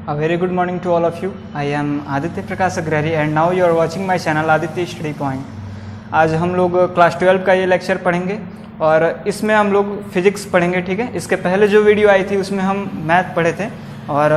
A very good morning to all of you. I am Aditya Prakash Agrari and now you are watching my channel Aditya Study Point. आज हम लोग class 12 का ये lecture पढ़ेंगे और इसमें हम लोग फिजिक्स पढ़ेंगे, ठीक है। इसके पहले जो वीडियो आई थी उसमें हम मैथ पढ़े थे और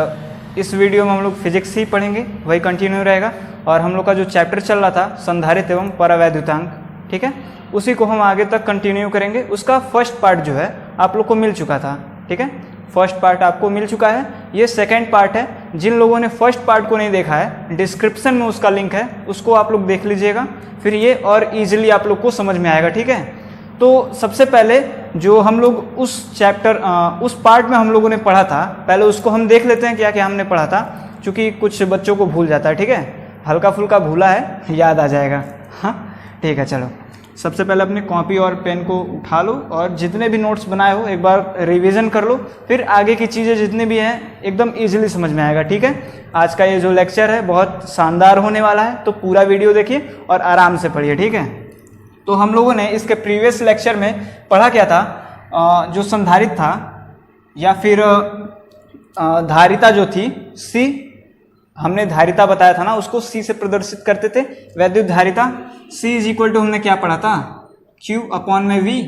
इस वीडियो में हम लोग फिजिक्स ही पढ़ेंगे, वही कंटिन्यू रहेगा। और हम लोग का जो चैप्टर चल रहा था संधारित्र एवं परावैद्युतांक, ठीक है, उसी को हम आगे तक कंटिन्यू करेंगे। उसका फर्स्ट पार्ट जो है आप लोग को मिल चुका था, ठीक है, फर्स्ट पार्ट आपको मिल चुका है। ये सेकंड पार्ट है। जिन लोगों ने फर्स्ट पार्ट को नहीं देखा है, डिस्क्रिप्शन में उसका लिंक है, उसको आप लोग देख लीजिएगा, फिर ये और इजीली आप लोग को समझ में आएगा, ठीक है। तो सबसे पहले जो हम लोग उस चैप्टर उस पार्ट में हम लोगों ने पढ़ा था, पहले उसको हम देख लेते हैं क्या क्या हमने पढ़ा था, क्योंकि कुछ बच्चों को भूल जाता है, ठीक है, हल्का फुल्का भूला है, याद आ जाएगा। हाँ ठीक है, चलो सबसे पहले अपनी कॉपी और पेन को उठा लो और जितने भी नोट्स बनाए हो एक बार रिवीजन कर लो, फिर आगे की चीज़ें जितनी भी हैं एकदम इजीली समझ में आएगा, ठीक है। आज का ये जो लेक्चर है बहुत शानदार होने वाला है, तो पूरा वीडियो देखिए और आराम से पढ़िए, ठीक है। तो हम लोगों ने इसके प्रीवियस लेक्चर में पढ़ा क्या था, जो संधारित्र था या फिर धारिता जो थी सी, हमने धारिता बताया था ना, उसको सी से प्रदर्शित करते थे, वैद्युत धारिता। सी इज इक्वल टू हमने क्या पढ़ा था, क्यू अपॉन में वी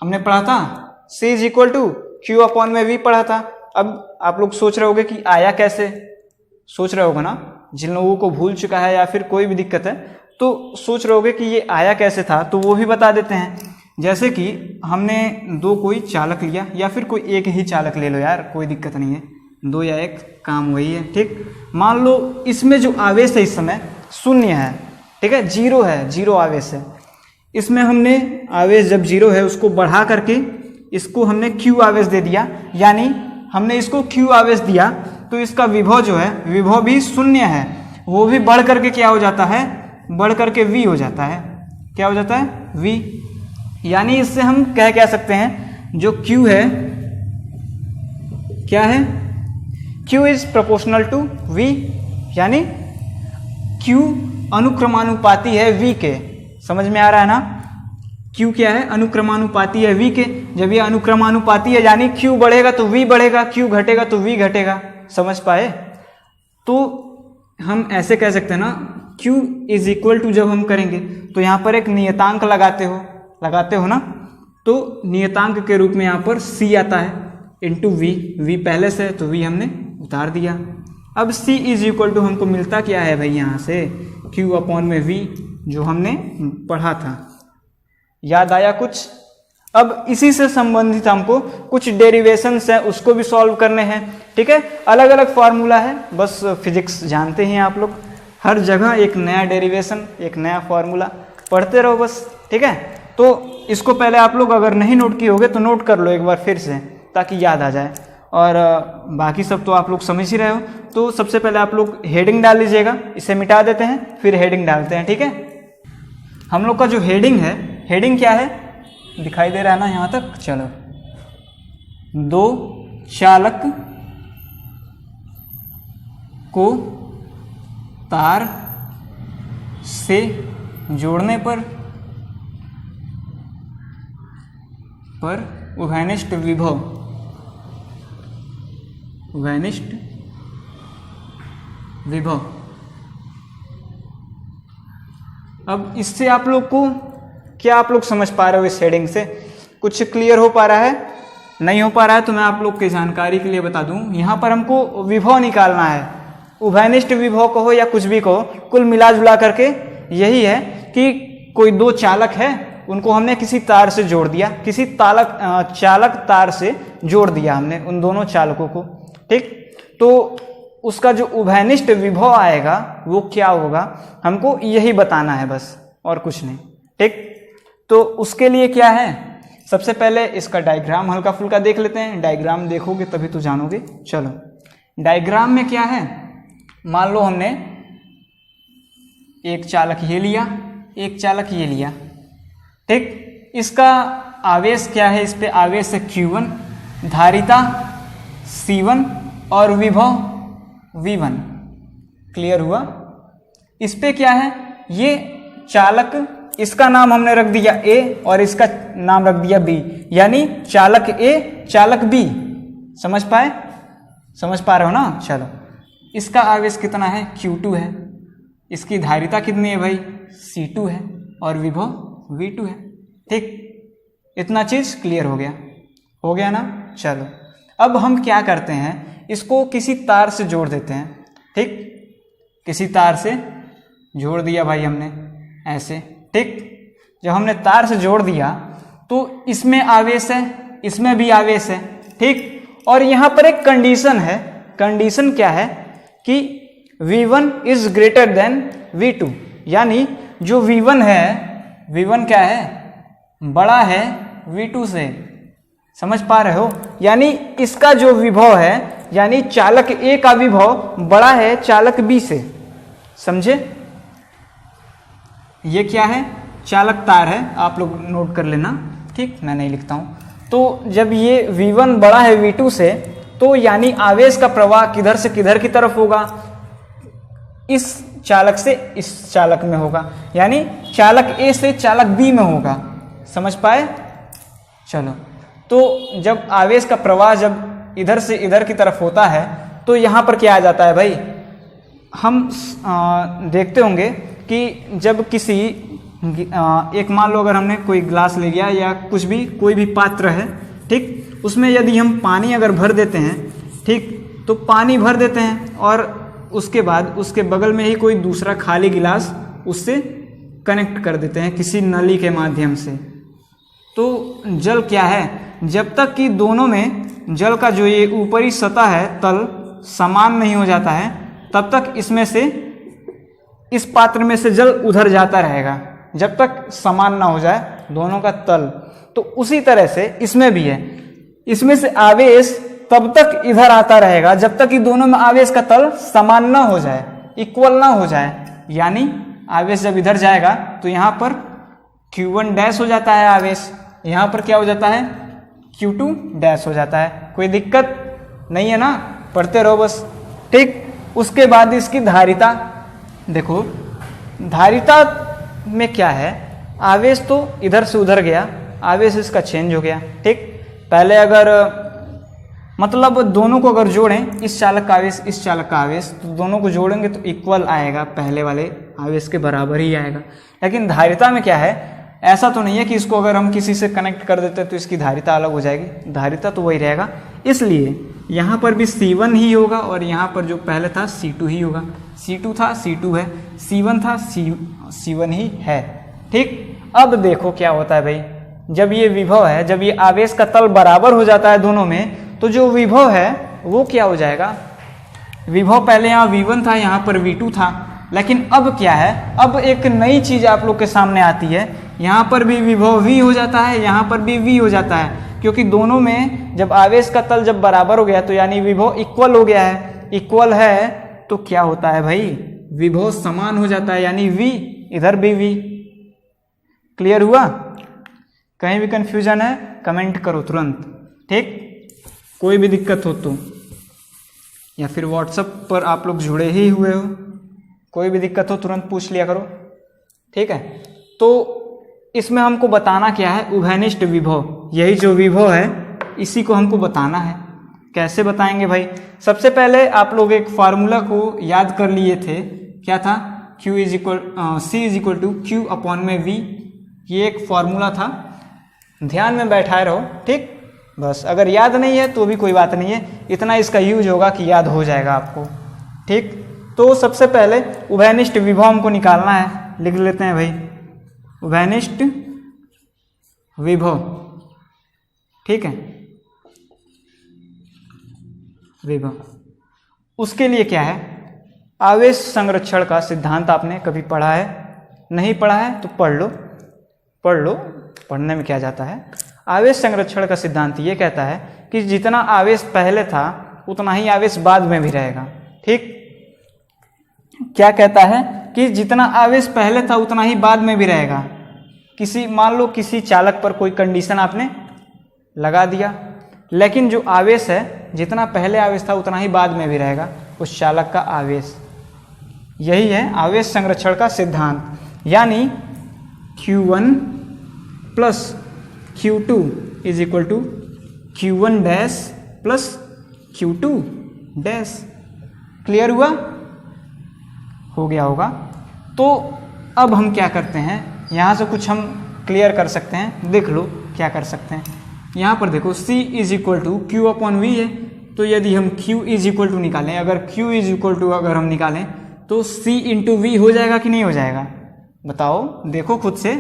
हमने पढ़ा था, C is equal to Q upon में वी पढ़ा था। अब आप लोग सोच रहे होगे कि आया कैसे, सोच रहे होगे ना, जिन लोगों को भूल चुका है या फिर कोई भी दिक्कत है तो सोच रहे होगे कि ये आया कैसे था, तो वो भी बता देते हैं। जैसे कि हमने दो कोई चालक लिया या फिर कोई एक ही चालक ले लो यार, कोई दिक्कत नहीं है, दो या एक काम वही है, ठीक। मान लो इसमें जो आवेश है इस समय शून्य है, ठीक है, जीरो है, जीरो आवेश है। इसमें हमने आवेश जब जीरो है उसको बढ़ा करके इसको हमने क्यू आवेश दे दिया, यानी हमने इसको क्यू आवेश दिया तो इसका विभव जो है, विभव भी शून्य है, वो भी बढ़ करके क्या हो जाता है, बढ़ करके वी हो जाता है। क्या हो जाता है, वी। यानी इससे हम कह सकते हैं जो क्यू है, क्या है, Q is proportional to V, यानी Q अनुक्रमानुपाती है V के। समझ में आ रहा है ना, Q क्या है, अनुक्रमानुपाती है V के। जब ये अनुक्रमानुपाती है यानी Q बढ़ेगा तो V बढ़ेगा, Q घटेगा तो V घटेगा। समझ पाए? तो हम ऐसे कह सकते हैं ना, Q इज इक्वल टू जब हम करेंगे तो यहाँ पर एक नियतांक लगाते हो ना, तो नियतांक के रूप में यहाँ पर C आता है इंटू V पहले से, तो V हमने उतार दिया। अब C इज इक्वल टू हमको मिलता क्या है भाई, यहाँ से Q अपॉन में V जो हमने पढ़ा था। याद आया कुछ? अब इसी से संबंधित हमको कुछ डेरिवेशंस हैं, उसको भी सॉल्व करने हैं, ठीक है। अलग अलग फार्मूला है, बस फिजिक्स जानते हैं आप लोग, हर जगह एक नया डेरिवेशन, एक नया फार्मूला पढ़ते रहो बस, ठीक है। तो इसको पहले आप लोग अगर नहीं नोट किए होगे तो नोट कर लो एक बार फिर से, ताकि याद आ जाए। और बाकी सब तो आप लोग समझ ही रहे हो। तो सबसे पहले आप लोग हेडिंग डाल लीजिएगा, इसे मिटा देते हैं फिर हेडिंग डालते हैं, ठीक है। हम लोग का जो हेडिंग है, हेडिंग क्या है, दिखाई दे रहा है ना यहाँ तक, चलो, दो चालक को तार से जोड़ने पर उभयनिष्ठ विभव। अब इससे आप लोग को क्या, आप लोग समझ पा रहे हो इस हेडिंग से? कुछ क्लियर हो पा रहा है? नहीं हो पा रहा है तो मैं आप लोग की जानकारी के लिए बता दूं, यहाँ पर हमको विभव निकालना है, उभयनिष्ठ विभव कहो या कुछ भी कहो, कुल मिला जुला करके यही है कि कोई दो चालक है, उनको हमने किसी तार से जोड़ दिया, किसी चालक तार से जोड़ दिया हमने उन दोनों चालकों को, ठीक। तो उसका जो उभयनिष्ठ विभव आएगा वो क्या होगा, हमको यही बताना है बस, और कुछ नहीं, ठीक। तो उसके लिए क्या है, सबसे पहले इसका डायग्राम हल्का फुल्का देख लेते हैं। डायग्राम देखोगे तभी तो जानोगे। चलो, डायग्राम में क्या है, मान लो हमने एक चालक ये लिया, एक चालक ये लिया, ठीक। इसका आवेश क्या है, इस पे आवेश है Q1, धारिता C1 और विभव V1। क्लियर हुआ? इस पे क्या है, ये चालक, इसका नाम हमने रख दिया A और इसका नाम रख दिया B, यानी चालक A चालक B। समझ पाए? समझ पा रहे हो ना? चलो, इसका आवेश कितना है, Q2 है, इसकी धारिता कितनी है भाई, C2 है, और विभव V2 है। ठीक, इतना चीज क्लियर हो गया ना। चलो अब हम क्या करते हैं, इसको किसी तार से जोड़ देते हैं। ठीक, किसी तार से जोड़ दिया भाई हमने ऐसे। ठीक, जब हमने तार से जोड़ दिया तो इसमें आवेश है, इसमें भी आवेश है। ठीक, और यहाँ पर एक कंडीशन है। कंडीशन क्या है कि V1 is greater than V2, यानी जो V1 है, V1 क्या है, बड़ा है V2 से। समझ पा रहे हो, यानी इसका जो विभव है, यानी चालक A का विभव बड़ा है चालक B से। समझे, ये क्या है, चालक तार है, आप लोग नोट कर लेना। ठीक, मैं नहीं लिखता हूं। तो जब ये V1 बड़ा है V2 से, तो यानी आवेश का प्रवाह किधर से किधर की तरफ होगा, इस चालक से इस चालक में होगा, यानी चालक A से चालक B में होगा। समझ पाए। चलो, तो जब आवेश का प्रवाह जब इधर से इधर की तरफ होता है तो यहाँ पर क्या आ जाता है भाई, हम देखते होंगे कि जब किसी एक मान लो अगर हमने कोई ग्लास ले लिया या कुछ भी, कोई भी पात्र है, ठीक, उसमें यदि हम पानी अगर भर देते हैं, ठीक, तो पानी भर देते हैं और उसके बाद उसके बगल में ही कोई दूसरा खाली गिलास उससे कनेक्ट कर देते हैं किसी नली के माध्यम से। तो जल क्या है, जब तक कि दोनों में जल का जो ये ऊपरी सतह है, तल समान नहीं हो जाता है, तब तक इसमें से, इस पात्र में से जल उधर जाता रहेगा, जब तक समान ना हो जाए दोनों का तल। तो उसी तरह से इसमें भी है, इसमें से आवेश तब तक इधर आता रहेगा जब तक कि दोनों में आवेश का तल समान ना हो जाए, इक्वल ना हो जाए। यानी आवेश जब इधर जाएगा तो यहाँ पर Q1 डैश हो जाता है आवेश, यहाँ पर क्या हो जाता है, Q2 डैश हो जाता है। कोई दिक्कत नहीं है ना, पढ़ते रहो बस। ठीक, उसके बाद इसकी धारिता देखो, धारिता में क्या है, आवेश तो इधर से उधर गया, आवेश इसका चेंज हो गया। ठीक, पहले अगर मतलब दोनों को अगर जोड़ें, इस चालक का आवेश इस चालक का आवेश, तो दोनों को जोड़ेंगे तो इक्वल आएगा, पहले वाले आवेश के बराबर ही आएगा। लेकिन धारिता में क्या है, ऐसा तो नहीं है कि इसको अगर हम किसी से कनेक्ट कर देते तो इसकी धारिता अलग हो जाएगी, धारिता तो वही रहेगा। इसलिए यहाँ पर भी C1 ही होगा और यहाँ पर जो पहले था C2 ही होगा। C2 था C2 है, C1 था C1 ही है। ठीक, अब देखो क्या होता है भाई, जब ये विभव है, जब ये आवेश का तल बराबर हो जाता है दोनों में, तो जो विभव है वो क्या हो जाएगा, विभव पहले यहाँ V1 था, यहाँ पर V2 था, लेकिन अब क्या है, अब एक नई चीज आप लोग के सामने आती है, यहाँ पर भी विभव V हो जाता है, यहाँ पर भी V हो जाता है, क्योंकि दोनों में जब आवेश का तल जब बराबर हो गया तो यानी विभव इक्वल हो गया है। इक्वल है तो क्या होता है भाई, विभव समान हो जाता है, यानी V, इधर भी V। क्लियर हुआ, कहीं भी कंफ्यूजन है कमेंट करो तुरंत। ठीक, कोई भी दिक्कत हो तो, या फिर व्हाट्सएप पर आप लोग जुड़े ही हुए हो, कोई भी दिक्कत हो तुरंत पूछ लिया करो। ठीक है, तो इसमें हमको बताना क्या है, उभयनिष्ठ विभव, यही जो विभव है इसी को हमको बताना है। कैसे बताएंगे भाई, सबसे पहले आप लोग एक फार्मूला को याद कर लिए थे, क्या था, C is equal to Q upon में V, ये एक फार्मूला था, ध्यान में बैठाए रहो। ठीक, बस अगर याद नहीं है तो भी कोई बात नहीं है, इतना इसका यूज होगा कि याद हो जाएगा आपको। ठीक, तो सबसे पहले उभयनिष्ठ विभव हमको निकालना है, लिख लेते हैं भाई, उभयनिष्ठ विभव। ठीक है, विभव, उसके लिए क्या है, आवेश संरक्षण का सिद्धांत आपने कभी पढ़ा है, नहीं पढ़ा है तो पढ़ लो, पढ़ने में क्या जाता है। आवेश संरक्षण का सिद्धांत ये कहता है कि जितना आवेश पहले था उतना ही आवेश बाद में भी रहेगा। ठीक, क्या कहता है कि जितना आवेश पहले था उतना ही बाद में भी रहेगा। किसी, मान लो किसी चालक पर कोई कंडीशन आपने लगा दिया, लेकिन जो आवेश है, जितना पहले आवेश था उतना ही बाद में भी रहेगा उस चालक का आवेश। यही है आवेश संरक्षण का सिद्धांत, यानी Q1 plus Q2 is equal to Q1 dash plus Q2 dash. Clear हुआ? हो गया होगा। तो अब हम क्या करते हैं, यहाँ से कुछ हम क्लियर कर सकते हैं। देख लो क्या कर सकते हैं। यहाँ पर देखो C is equal to Q upon V है, तो यदि हम Q इज इक्वल टू निकालें, अगर Q इज इक्वल टू अगर हम निकालें तो C इंटू वी हो जाएगा कि नहीं हो जाएगा? बताओ, देखो खुद से,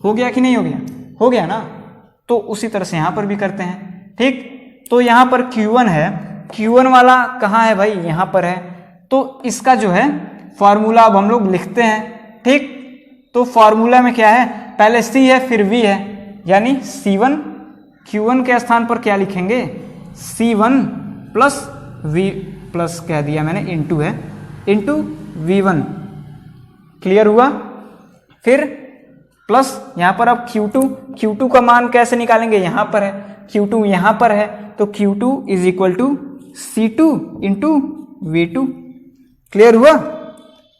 हो गया कि नहीं हो गया? हो गया ना। तो उसी तरह से यहाँ पर भी करते हैं, ठीक। तो यहाँ पर Q1 है, Q1 वाला कहाँ है भाई? यहाँ पर है। तो इसका जो है फॉर्मूला अब हम लोग लिखते हैं, ठीक। तो फॉर्मूला में क्या है, पहले C है फिर V है, यानी C1, Q1 के स्थान पर क्या लिखेंगे? C1 प्लस V प्लस कह दिया मैंने, इंटू है, इंटू V1। क्लियर हुआ? फिर प्लस यहाँ पर अब Q2 का मान कैसे निकालेंगे? यहाँ पर है, Q2 यहाँ पर है, तो Q2 is equal to C2 into V2। Clear हुआ?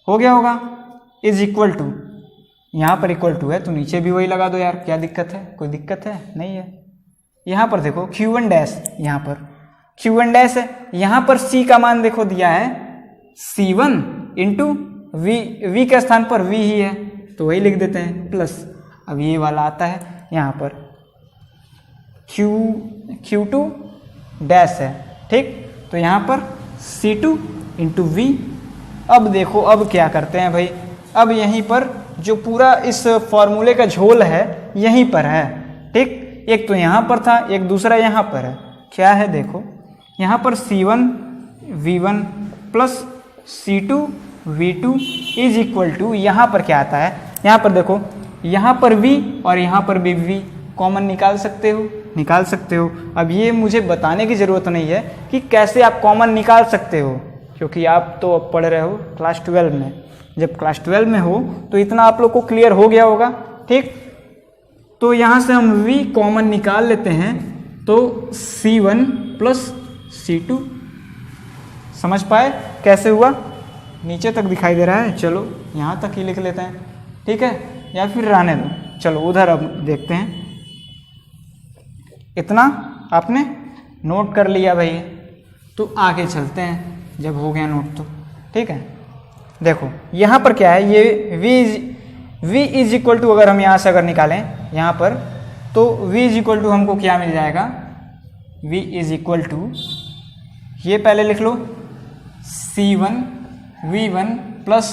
हो गया होगा। इज इक्वल टू, यहाँ पर इक्वल टू है तो नीचे भी वही लगा दो यार, क्या दिक्कत है? कोई दिक्कत है? नहीं है। यहाँ पर देखो Q1 डैश, यहाँ पर Q1 डैश है, यहाँ पर C का मान देखो दिया है C1 इंटू V के स्थान पर V ही है तो वही लिख देते हैं, प्लस अब ये वाला आता है यहाँ पर Q2 डैश है, ठीक। तो यहाँ पर C2 इंटू V। अब देखो अब क्या करते हैं भाई, अब यहीं पर जो पूरा इस फॉर्मूले का झोल है यहीं पर है, ठीक। एक तो यहाँ पर था, एक दूसरा यहाँ पर है। क्या है देखो, यहाँ पर C1 V1 plus C2 V2 is equal to, यहाँ पर क्या आता है, यहाँ पर देखो, यहाँ पर V और यहाँ पर भी V कॉमन निकाल सकते हो, निकाल सकते हो। अब ये मुझे बताने की ज़रूरत नहीं है कि कैसे आप कॉमन निकाल सकते हो, क्योंकि आप तो अब पढ़ रहे हो क्लास 12 में। जब क्लास 12 में हो तो इतना आप लोग को क्लियर हो गया होगा, ठीक। तो यहाँ से हम V कॉमन निकाल लेते हैं, तो C1 प्लस C2। समझ पाए कैसे हुआ? नीचे तक दिखाई दे रहा है? चलो यहाँ तक ही लिख लेते हैं, ठीक है, या फिर रहने दो। चलो उधर अब देखते हैं। इतना आपने नोट कर लिया भाई, तो आगे चलते हैं जब हो गया नोट तो, ठीक है। देखो यहाँ पर क्या है, ये V इज इक्वल टू, अगर हम यहाँ से अगर निकालें यहाँ पर, तो V इज इक्वल टू हमको क्या मिल जाएगा? V इज इक्वल टू, ये पहले लिख लो, C1 V1 plus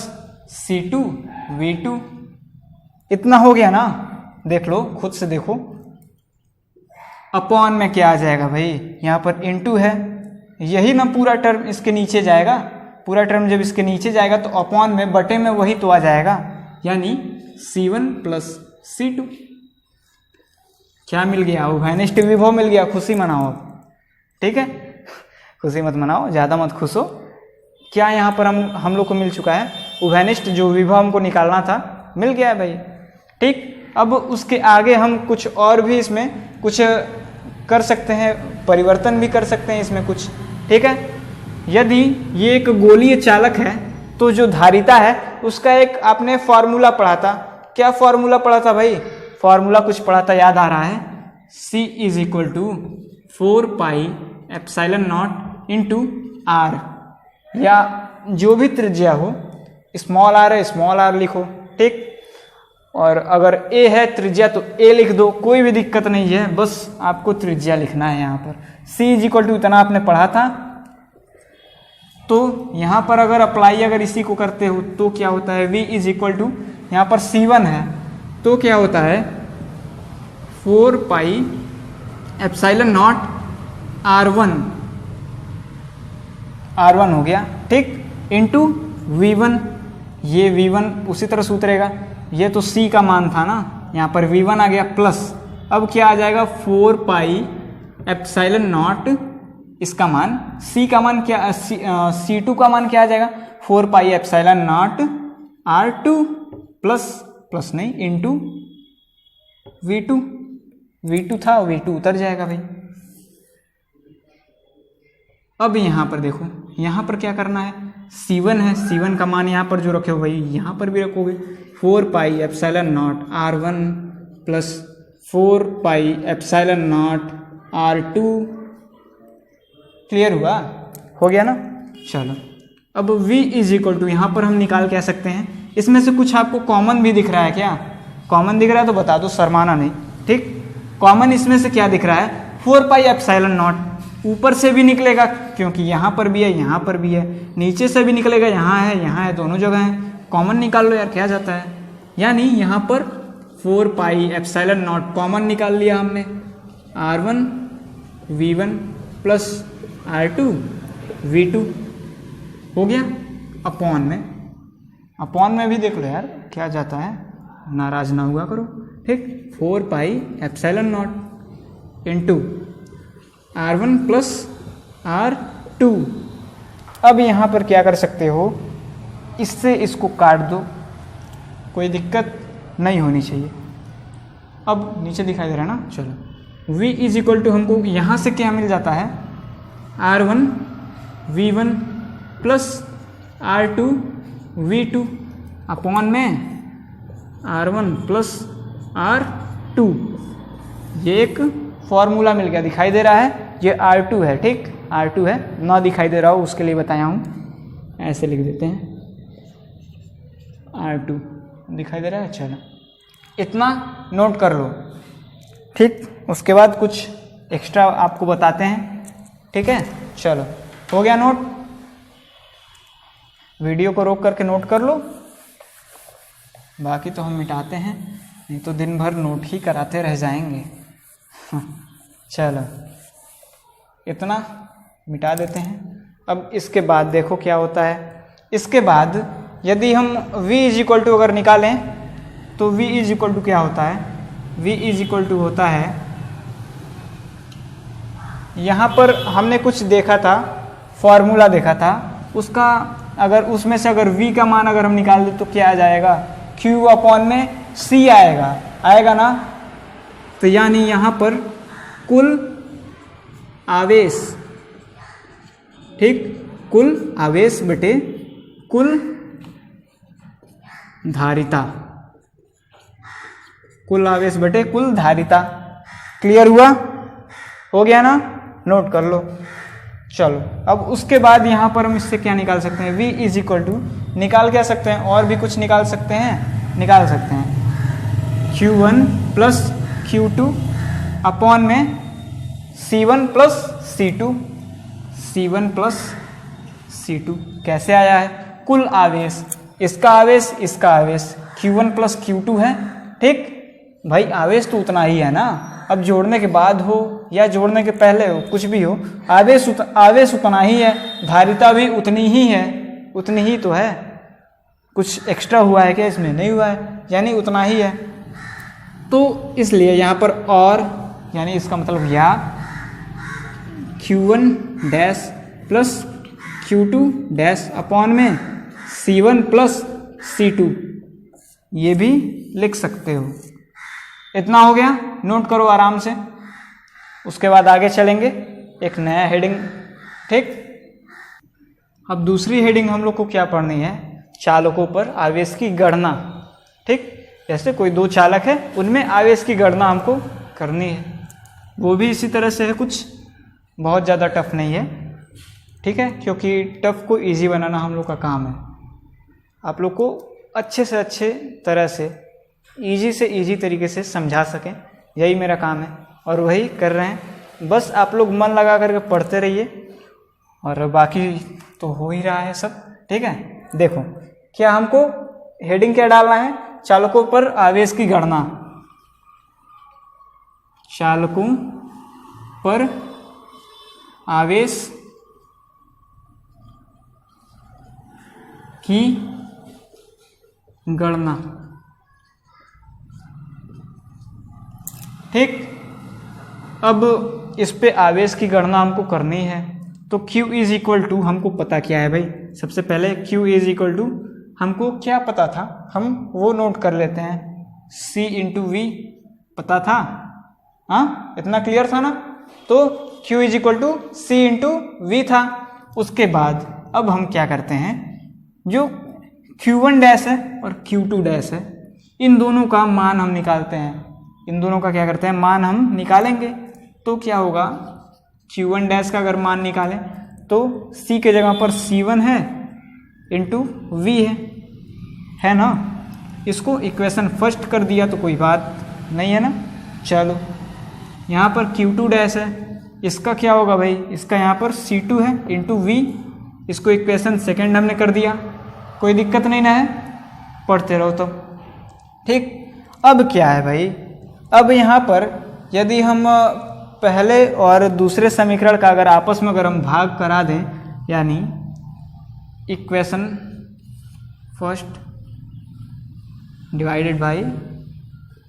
C2 V2। इतना हो गया ना? देख लो खुद से, देखो अपॉन में क्या आ जाएगा भाई, यहाँ पर इनटू है, यही ना पूरा टर्म इसके नीचे जाएगा। पूरा टर्म जब इसके नीचे जाएगा तो अपॉन में, बटे में वही तो आ जाएगा, यानी C1 प्लस C2। क्या मिल गया? उभयनिष्ठ विभव मिल गया। खुशी मनाओ अब, ठीक है, खुशी मत मनाओ, ज़्यादा मत खुश हो। क्या यहाँ पर हम लोग को मिल चुका है? उभयनिष्ठ जो विभव हमको निकालना था मिल गया है भाई, ठीक। अब उसके आगे हम कुछ और भी इसमें कुछ कर सकते हैं, परिवर्तन भी कर सकते हैं इसमें कुछ, ठीक है। यदि ये एक गोलीय चालक है तो जो धारिता है उसका एक आपने फॉर्मूला पढ़ा था। क्या फॉर्मूला पढ़ा था भाई? फॉर्मूला कुछ पढ़ा था, याद आ रहा है? C is equal to 4 pi epsilon naught into R, या जो भी त्रिज्या हो, स्मॉल r है स्मॉल r लिखो, ठीक। और अगर a है त्रिज्या तो a लिख दो, कोई भी दिक्कत नहीं है, बस आपको त्रिज्या लिखना है। यहाँ पर C इज इक्वल टू इतना आपने पढ़ा था। तो यहाँ पर अगर अप्लाई अगर इसी को करते हो तो क्या होता है? V इज इक्वल टू, यहाँ पर C1 है तो क्या होता है? 4 पाई एप्सिलॉन नॉट R1 हो गया, ठीक, इंटू V1। ये V1 उसी तरह से उतरेगा, ये तो C का मान था ना, यहाँ पर V1 आ गया, प्लस अब क्या आ जाएगा? 4 पाई एप्सिलॉन नॉट, इसका मान C का मान क्या, C2 का मान क्या आ जाएगा? 4 pi epsilon not R2 plus नहीं इंटू V2 था, V2 उतर जाएगा भाई। अब यहाँ पर देखो, यहाँ पर क्या करना है? C1 है, C1 का मान यहाँ पर जो रखे हो भाई यहाँ पर भी रखोगे। 4 pi epsilon not R1 plus 4 pi epsilon not R2। Clear हुआ? हो गया ना? चलो अब v इज इक्वल टू यहाँ पर हम निकाल कह सकते हैं, इसमें से कुछ आपको कॉमन भी दिख रहा है क्या? कॉमन दिख रहा है तो बता दो, शर्माना नहीं, ठीक। कॉमन इसमें से क्या दिख रहा है? 4 पाई एप्सिलॉन नॉट। ऊपर से भी निकलेगा क्योंकि यहाँ पर भी है, यहाँ पर भी है, नीचे से भी निकलेगा, यहाँ है, दोनों जगह है। कॉमन निकाल लो यार, क्या जाता है। यानी यहाँ पर 4 पाई एप्सिलॉन नॉट कॉमन निकाल लिया हमने। R1 V1 plus R2 V2 हो गया। अपॉन में भी देख लो यार क्या जाता है, नाराज ना हुआ करो, ठीक। 4 pi epsilon naught into R1 plus R2। अब यहाँ पर क्या कर सकते हो, इससे इसको काट दो, कोई दिक्कत नहीं होनी चाहिए। अब नीचे दिखाई दे रहा है ना, चलो v इज इक्वल टू हमको यहाँ से क्या मिल जाता है? R1 V1 plus R2 V2 upon में R1 प्लस R2। ये एक फॉर्मूला मिल गया, दिखाई दे रहा है, ये R2 है, ठीक। R2 है, ना दिखाई दे रहा हो उसके लिए बताया हूँ, ऐसे लिख देते हैं R2 दिखाई दे रहा है। चलो इतना नोट कर लो, ठीक। उसके बाद कुछ एक्स्ट्रा आपको बताते हैं, ठीक है। चलो हो गया नोट, वीडियो को रोक करके नोट कर लो, बाकी तो हम मिटाते हैं, नहीं तो दिन भर नोट ही कराते रह जाएंगे। चलो इतना मिटा देते हैं। अब इसके बाद देखो क्या होता है। इसके बाद यदि हम v इज इक्वल टू अगर निकालें तो v इज इक्वल टू क्या होता है? v इज इक्वल टू होता है, यहाँ पर हमने कुछ देखा था, फॉर्मूला देखा था उसका, अगर उसमें से अगर v का मान अगर हम निकाल दें तो क्या आ जाएगा? q अपॉन में c आएगा ना। तो यानी यहाँ पर कुल आवेश, ठीक, कुल आवेश बटे कुल धारिता, कुल आवेश बटे कुल धारिता। क्लियर हुआ? हो गया ना, नोट कर लो। चलो अब उसके बाद यहाँ पर हम इससे क्या निकाल सकते हैं? v इज इक्वल टू निकाल क्या सकते हैं, और भी कुछ निकाल सकते हैं, निकाल सकते हैं Q1 प्लस Q2 अपॉन में C1 plus C2, C1 plus C2। कैसे आया है? कुल आवेश, इसका आवेश, इसका आवेश, Q1 प्लस Q2 है, ठीक। भाई आवेश तो उतना ही है ना, अब जोड़ने के बाद हो या जोड़ने के पहले हो, कुछ भी हो, आवेश उतना ही है, धारिता भी उतनी ही है, उतनी ही तो है। कुछ एक्स्ट्रा हुआ है क्या इसमें? नहीं हुआ है, यानी उतना ही है। तो इसलिए यहाँ पर और, यानी इसका मतलब या Q1 dash plus Q2 dash upon में C1 प्लस C2, ये भी लिख सकते हो। इतना हो गया, नोट करो आराम से। उसके बाद आगे चलेंगे एक नया हेडिंग, ठीक। अब दूसरी हेडिंग हम लोग को क्या पढ़नी है? चालकों पर आवेश की गणना, ठीक। जैसे कोई दो चालक है, उनमें आवेश की गणना हमको करनी है। वो भी इसी तरह से है, कुछ बहुत ज़्यादा टफ नहीं है, ठीक है, क्योंकि टफ को इजी बनाना हम लोग का काम है। आप लोग को अच्छे से अच्छे तरह से, इजी से इजी तरीके से समझा सकें, यही मेरा काम है और वही कर रहे हैं। बस आप लोग मन लगा करके पढ़ते रहिए और बाकी तो हो ही रहा है सब, ठीक है। देखो क्या हमको हेडिंग क्या डालना है? चालकों पर आवेश की गणना, चालकों पर आवेश की गणना, ठीक। अब इस पे आवेश की गणना हमको करनी है, तो Q इज इक्वल टू हमको पता क्या है भाई? सबसे पहले Q इज इक्वल टू हमको क्या पता था, हम वो नोट कर लेते हैं। C इंटू वी पता था, हाँ इतना क्लियर था ना। तो Q is equal to C into V था। उसके बाद अब हम क्या करते हैं, जो Q1 डैश है और Q2 डैश है, इन दोनों का मान हम निकालते हैं। इन दोनों का क्या करते हैं, मान हम निकालेंगे। तो क्या होगा, Q1 डैश का अगर मान निकालें तो C के जगह पर C1 है इंटू वी है ना। इसको इक्वेशन फर्स्ट कर दिया तो कोई बात नहीं है ना। चलो यहाँ पर Q2 डैश है, इसका क्या होगा भाई, इसका यहाँ पर C2 है इंटू वी, इसको इक्वेशन सेकेंड हमने कर दिया, कोई दिक्कत नहीं ना है, पढ़ते रहो तो ठीक। अब क्या है भाई, अब यहाँ पर यदि हम पहले और दूसरे समीकरण का अगर आपस में अगर हम भाग करा दें, यानी equation first divided by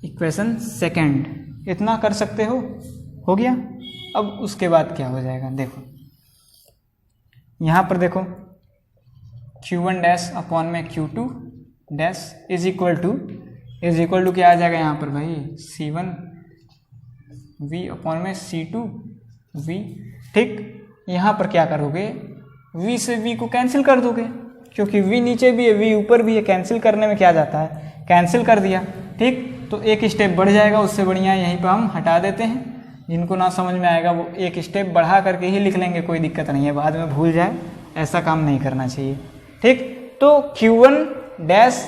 equation second, इतना कर सकते हो गया। अब उसके बाद क्या हो जाएगा, देखो यहाँ पर देखो Q1 डैश अपॉन में Q2 dash is equal to क्या आ जाएगा यहाँ पर भाई, C1 V अपॉन में C2 V, ठीक। यहाँ पर क्या करोगे, V से V को कैंसिल कर दोगे, क्योंकि V नीचे भी है V ऊपर भी है, कैंसिल करने में क्या जाता है, कैंसिल कर दिया, ठीक। तो एक स्टेप बढ़ जाएगा, उससे बढ़िया यहीं पर हम हटा देते हैं। जिनको ना समझ में आएगा वो एक स्टेप बढ़ा करके ही लिख लेंगे, कोई दिक्कत नहीं है, बाद में भूल जाए, ऐसा काम नहीं करना चाहिए, ठीक। तो Q1 डैश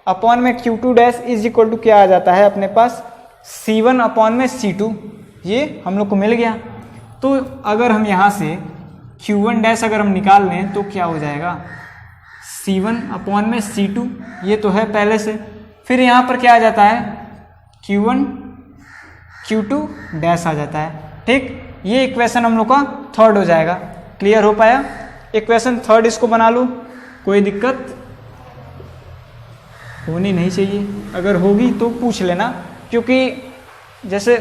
अपॉन में Q2 dash is equal to क्या आ जाता है अपने पास, C1 अपॉन में C2, ये हम लोग को मिल गया। तो अगर हम यहाँ से Q1 डैश अगर हम निकाल लें तो क्या हो जाएगा, C1 अपॉन में C2, ये तो है पहले से। फिर यहाँ पर क्या आ जाता है, Q1 Q2 डैश आ जाता है, ठीक। ये इक्वेशन हम लोग का थर्ड हो जाएगा। क्लियर हो पाया, इक्वेशन थर्ड इसको बना लो, कोई दिक्कत होनी नहीं चाहिए, अगर होगी तो पूछ लेना, क्योंकि जैसे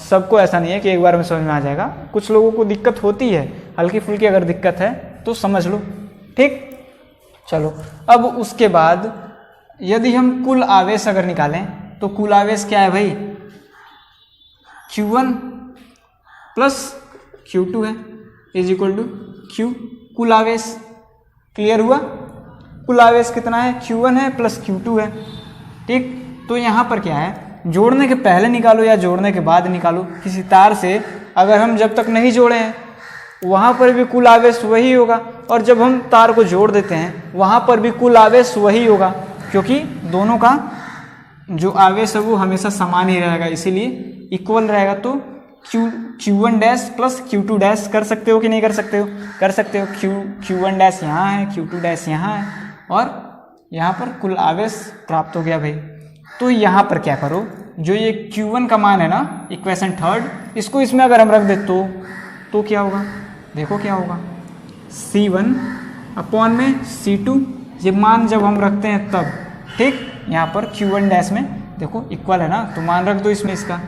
सबको ऐसा नहीं है कि एक बार में समझ में आ जाएगा, कुछ लोगों को दिक्कत होती है, हल्की फुल्की अगर दिक्कत है तो समझ लो, ठीक। चलो अब उसके बाद यदि हम कुल आवेश अगर निकालें तो कुल आवेश क्या है भाई, Q1 प्लस Q2 है इज इक्वल टू Q, कुल आवेश। क्लियर हुआ, कुल आवेश कितना है, Q1 है प्लस Q2 है, ठीक। तो यहाँ पर क्या है, जोड़ने के पहले निकालो या जोड़ने के बाद निकालो, किसी तार से अगर हम जब तक नहीं जोड़े हैं वहाँ पर भी कुल आवेश वही होगा, और जब हम तार को जोड़ देते हैं वहाँ पर भी कुल आवेश वही होगा, क्योंकि दोनों का जो आवेश है वो हमेशा समान ही रहेगा, इसीलिए इक्वल रहेगा। तो Q1 dash plus Q2 dash कर सकते हो कि नहीं कर सकते हो, कर सकते हो। Q1 डैश यहाँ है, Q2 डैश यहाँ है, और यहाँ पर कुल आवेश प्राप्त हो गया भाई। तो यहाँ पर क्या करो, जो ये Q1 का मान है ना, इक्वेशन थर्ड, इसको इसमें अगर हम रख दे तो क्या होगा, देखो क्या होगा, C1 अपॉन में C2, ये मान जब हम रखते हैं तब, ठीक। यहाँ पर Q1 डैश में देखो इक्वल है ना, तो मान रख दो इसमें इसका,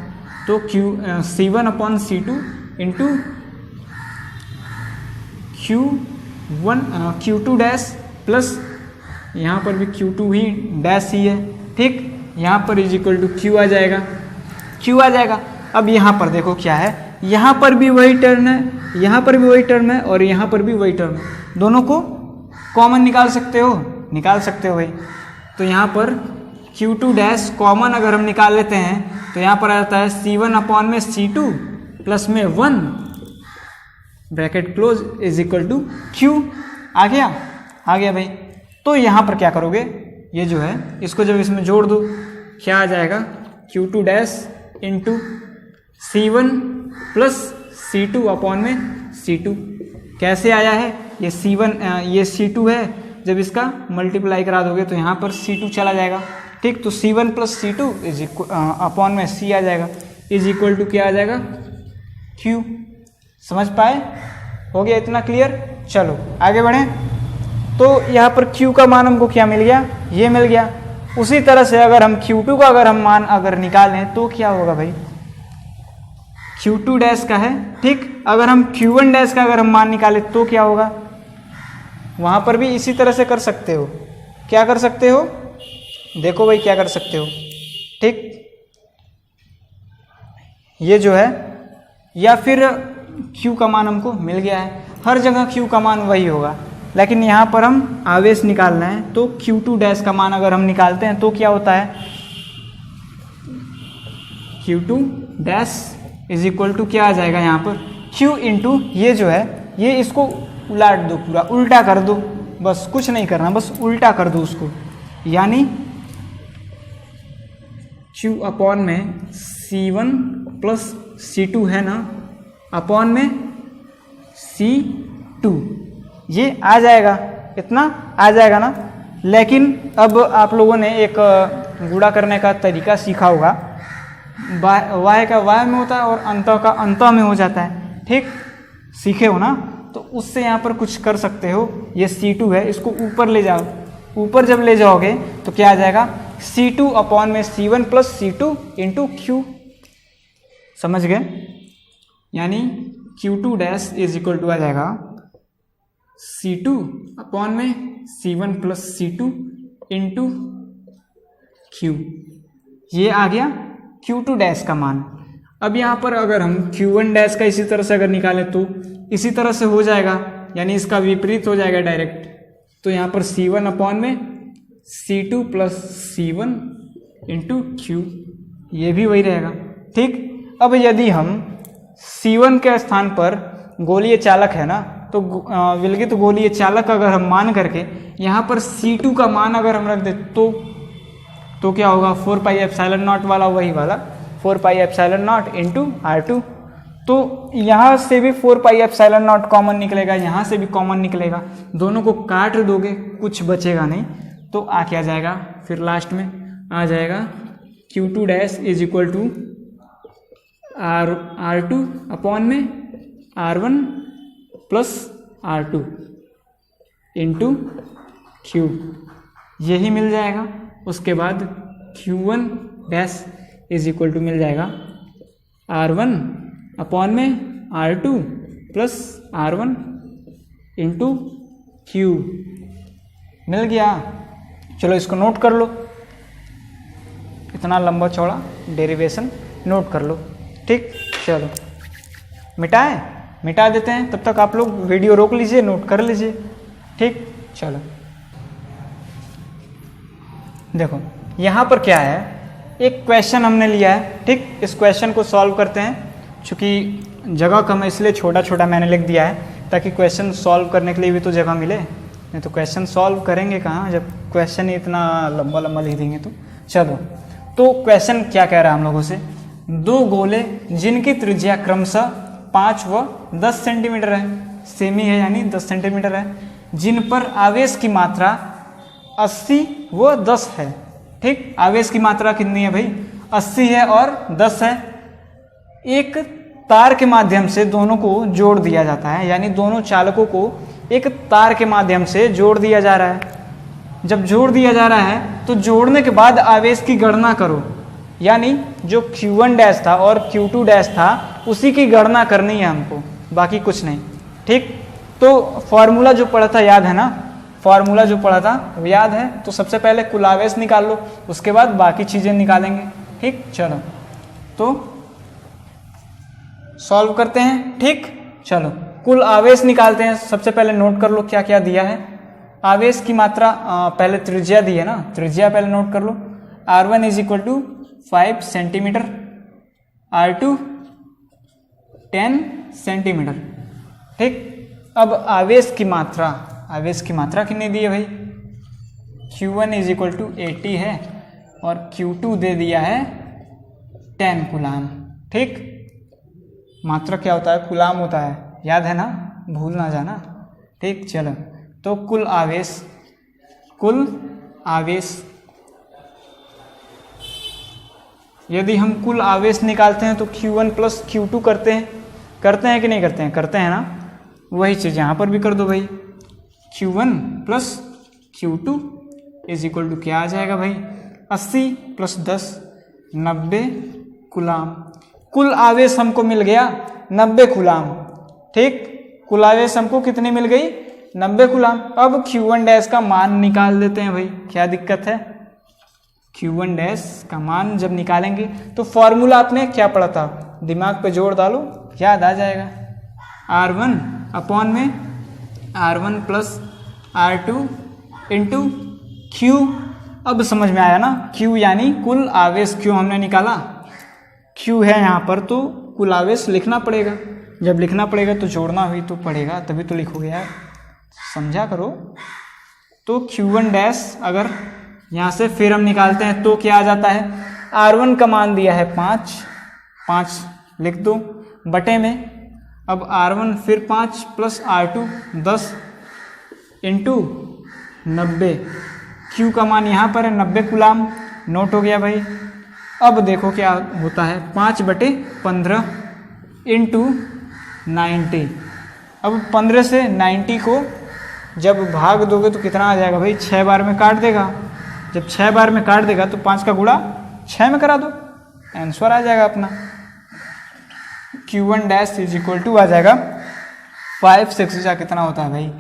तो C1 upon C2 into Q2 dash plus यहाँ पर भी Q2 ही डैश ही है, ठीक। यहाँ पर इज इक्वल टू Q आ जाएगा। अब यहाँ पर देखो क्या है, यहाँ पर भी वही टर्म है, यहाँ पर भी वही टर्म है, और यहाँ पर भी वही टर्म है, दोनों को कॉमन निकाल सकते हो भाई। तो यहाँ पर Q2 डैश कॉमन अगर हम निकाल लेते हैं तो यहाँ पर आ जाता है C1 अपॉन में C2 प्लस में 1 bracket close is equal to Q। आ गया भाई। तो यहाँ पर क्या करोगे, ये जो है इसको जब इसमें जोड़ दो क्या आ जाएगा, Q2 dash into C1 plus C2 upon में C2। कैसे आया है, ये C1 ये C2 है, जब इसका मल्टीप्लाई करा दोगे तो यहाँ पर C2 चला जाएगा, ठीक। तो C1 plus C2 is upon में C आ जाएगा, इज इक्वल टू क्या आ जाएगा, Q। समझ पाए, हो गया इतना क्लियर। चलो आगे बढ़ें। तो यहाँ पर Q का मान हमको क्या मिल गया, ये मिल गया। उसी तरह से अगर हम Q2 का अगर हम मान अगर निकालें तो क्या होगा भाई, Q2 डैश का है, ठीक। अगर हम Q1 डैश का अगर हम मान निकालें तो क्या होगा, वहाँ पर भी इसी तरह से कर सकते हो। क्या कर सकते हो, देखो भाई क्या कर सकते हो, ठीक। ये जो है, या फिर Q का मान हमको मिल गया है, हर जगह Q का मान वही होगा, लेकिन यहाँ पर हम आवेश निकालना है तो Q2 डैश का मान अगर हम निकालते हैं तो क्या होता है, Q2 dash is equal to क्या आ जाएगा यहाँ पर Q इंटू, ये जो है ये इसको उलाट दो, पूरा उल्टा कर दो, बस कुछ नहीं करना, बस उल्टा कर दो उसको, यानी Q अपॉन में C1 प्लस C2 है ना, अपॉन में C2, ये आ जाएगा, इतना आ जाएगा ना। लेकिन अब आप लोगों ने एक गुणा करने का तरीका सीखा होगा, y का y में होता है और अंतः का अंतः में हो जाता है, ठीक, सीखे हो ना। तो उससे यहाँ पर कुछ कर सकते हो, ये C2 है, इसको ऊपर ले जाओ, ऊपर जब ले जाओगे तो क्या आ जाएगा, C2 अपॉन में C1 plus C2 into Q, समझ गए, यानी Q2 dash is equal to आ जाएगा C2 अपॉन में C1 plus C2 into Q, ये आ गया Q2 डैश का मान। अब यहाँ पर अगर हम Q1 डैश का इसी तरह से अगर निकालें तो इसी तरह से हो जाएगा, यानी इसका विपरीत हो जाएगा डायरेक्ट। तो यहाँ पर C1 अपॉन में C2 plus C1 into Q, ये भी वही रहेगा, ठीक। अब यदि हम C1 के स्थान पर गोलीय चालक है ना, तो विलगित गोलीय चालक अगर हम मान करके यहाँ पर C2 का मान अगर हम रख दे तो क्या होगा, 4 पाई एप्सिलॉन नॉट वाला, वही वाला 4 pi epsilon naught into R2। तो यहाँ से भी 4 पाई एप्सिलॉन नॉट कॉमन निकलेगा, यहाँ से भी कॉमन निकलेगा, दोनों को काट दोगे कुछ बचेगा नहीं, तो आ क्या जाएगा, फिर लास्ट में आ जाएगा Q2 dash is equal to R2 upon में R1 plus R2 into Q, यही मिल जाएगा। उसके बाद Q1 dash is equal to मिल जाएगा R1 अपॉन में R2 plus R1 into Q, मिल गया। चलो इसको नोट कर लो, इतना लंबा चौड़ा डेरिवेशन नोट कर लो, ठीक। चलो मिटा देते हैं, तब तक आप लोग वीडियो रोक लीजिए, नोट कर लीजिए, ठीक। चलो देखो यहाँ पर क्या है, एक क्वेश्चन हमने लिया है, ठीक। इस क्वेश्चन को सॉल्व करते हैं, चूँकि जगह कम है इसलिए छोटा छोटा मैंने लिख दिया है, ताकि क्वेश्चन सॉल्व करने के लिए भी तो जगह मिले, नहीं तो क्वेश्चन सॉल्व करेंगे कहाँ जब क्वेश्चन ही इतना लंबा लंबा लिख देंगे। तो चलो, तो क्वेश्चन क्या कह रहा है हम लोगों से, दो गोले जिनकी त्रिज्या क्रमशः 5 व 10 सेंटीमीटर है, सेमी है यानी 10 सेंटीमीटर है, जिन पर आवेश की मात्रा 80 व 10 है, ठीक। आवेश की मात्रा कितनी है भाई, 80 है और 10 है। एक तार के माध्यम से दोनों को जोड़ दिया जाता है, यानी दोनों चालकों को एक तार के माध्यम से जोड़ दिया जा रहा है। जब जोड़ दिया जा रहा है तो जोड़ने के बाद आवेश की गणना करो, यानी जो Q1 डैश था और Q2 डैश था उसी की गणना करनी है हमको, बाकी कुछ नहीं, ठीक। तो फॉर्मूला जो पढ़ा था याद है ना, फॉर्मूला जो पढ़ा था वो याद है। तो सबसे पहले कुल आवेश निकाल लो, उसके बाद बाकी चीज़ें निकालेंगे, ठीक। चलो तो सॉल्व करते हैं, ठीक। चलो कुल आवेश निकालते हैं। सबसे पहले नोट कर लो क्या क्या दिया है। आवेश की मात्रा पहले त्रिज्या दी है ना, त्रिज्या पहले नोट कर लो। R1 is equal to 5 centimetre, R2 10 centimetre, ठीक। अब आवेश की मात्रा कितनी दी है भाई, Q1 इज इक्वल टू 80 है और Q2 दे दिया है 10 कूलाम, ठीक। मात्रा क्या होता है, कूलाम होता है, याद है ना, भूल ना जाना, ठीक। चलो तो कुल आवेश यदि हम कुल आवेश निकालते हैं तो Q1 प्लस Q2 करते हैं कि नहीं करते हैं, करते हैं ना। वही चीज़ यहाँ पर भी कर दो भाई, Q1 plus Q2 is equal to क्या आ जाएगा भाई, 80 प्लस 10 90 कूलाम। कुल आवेश हमको मिल गया 90 कूलाम, ठीक। कुल आवेश हमको कितनी मिल गई, 90 कूलाम। अब Q1 डैश का मान निकाल देते हैं भाई, क्या दिक्कत है। Q1 डैश का मान जब निकालेंगे तो फॉर्मूला आपने क्या पढ़ा था, दिमाग पे जोर डालो, याद आ जाएगा। R1 अपॉन में R1 plus R2 into Q। अब समझ में आया ना, Q यानी कुल आवेश, Q हमने निकाला, Q है यहाँ पर, तो कुल आवेश लिखना पड़ेगा। जब लिखना पड़ेगा तो जोड़ना भी तो पड़ेगा, तभी तो लिखोगे यार, समझा करो। तो Q1 डैश अगर यहाँ से फिर हम निकालते हैं तो क्या आ जाता है, R1 का मान दिया है 5 लिख दो बटे में, अब R1 फिर 5 प्लस R2 10 इंटू 90, Q का मान यहाँ पर है 90 कूलाम, नोट हो गया भाई। अब देखो क्या होता है, 5/15 इंटू 90, अब 15 से 90 को जब भाग दोगे तो कितना आ जाएगा भाई, 6 बार में काट देगा। जब 6 बार में काट देगा तो 5 का गुणा 6 में करा दो, आंसर आ जाएगा अपना। Q1 dash is equal to आ जाएगा 5 6 कितना होता है भाई,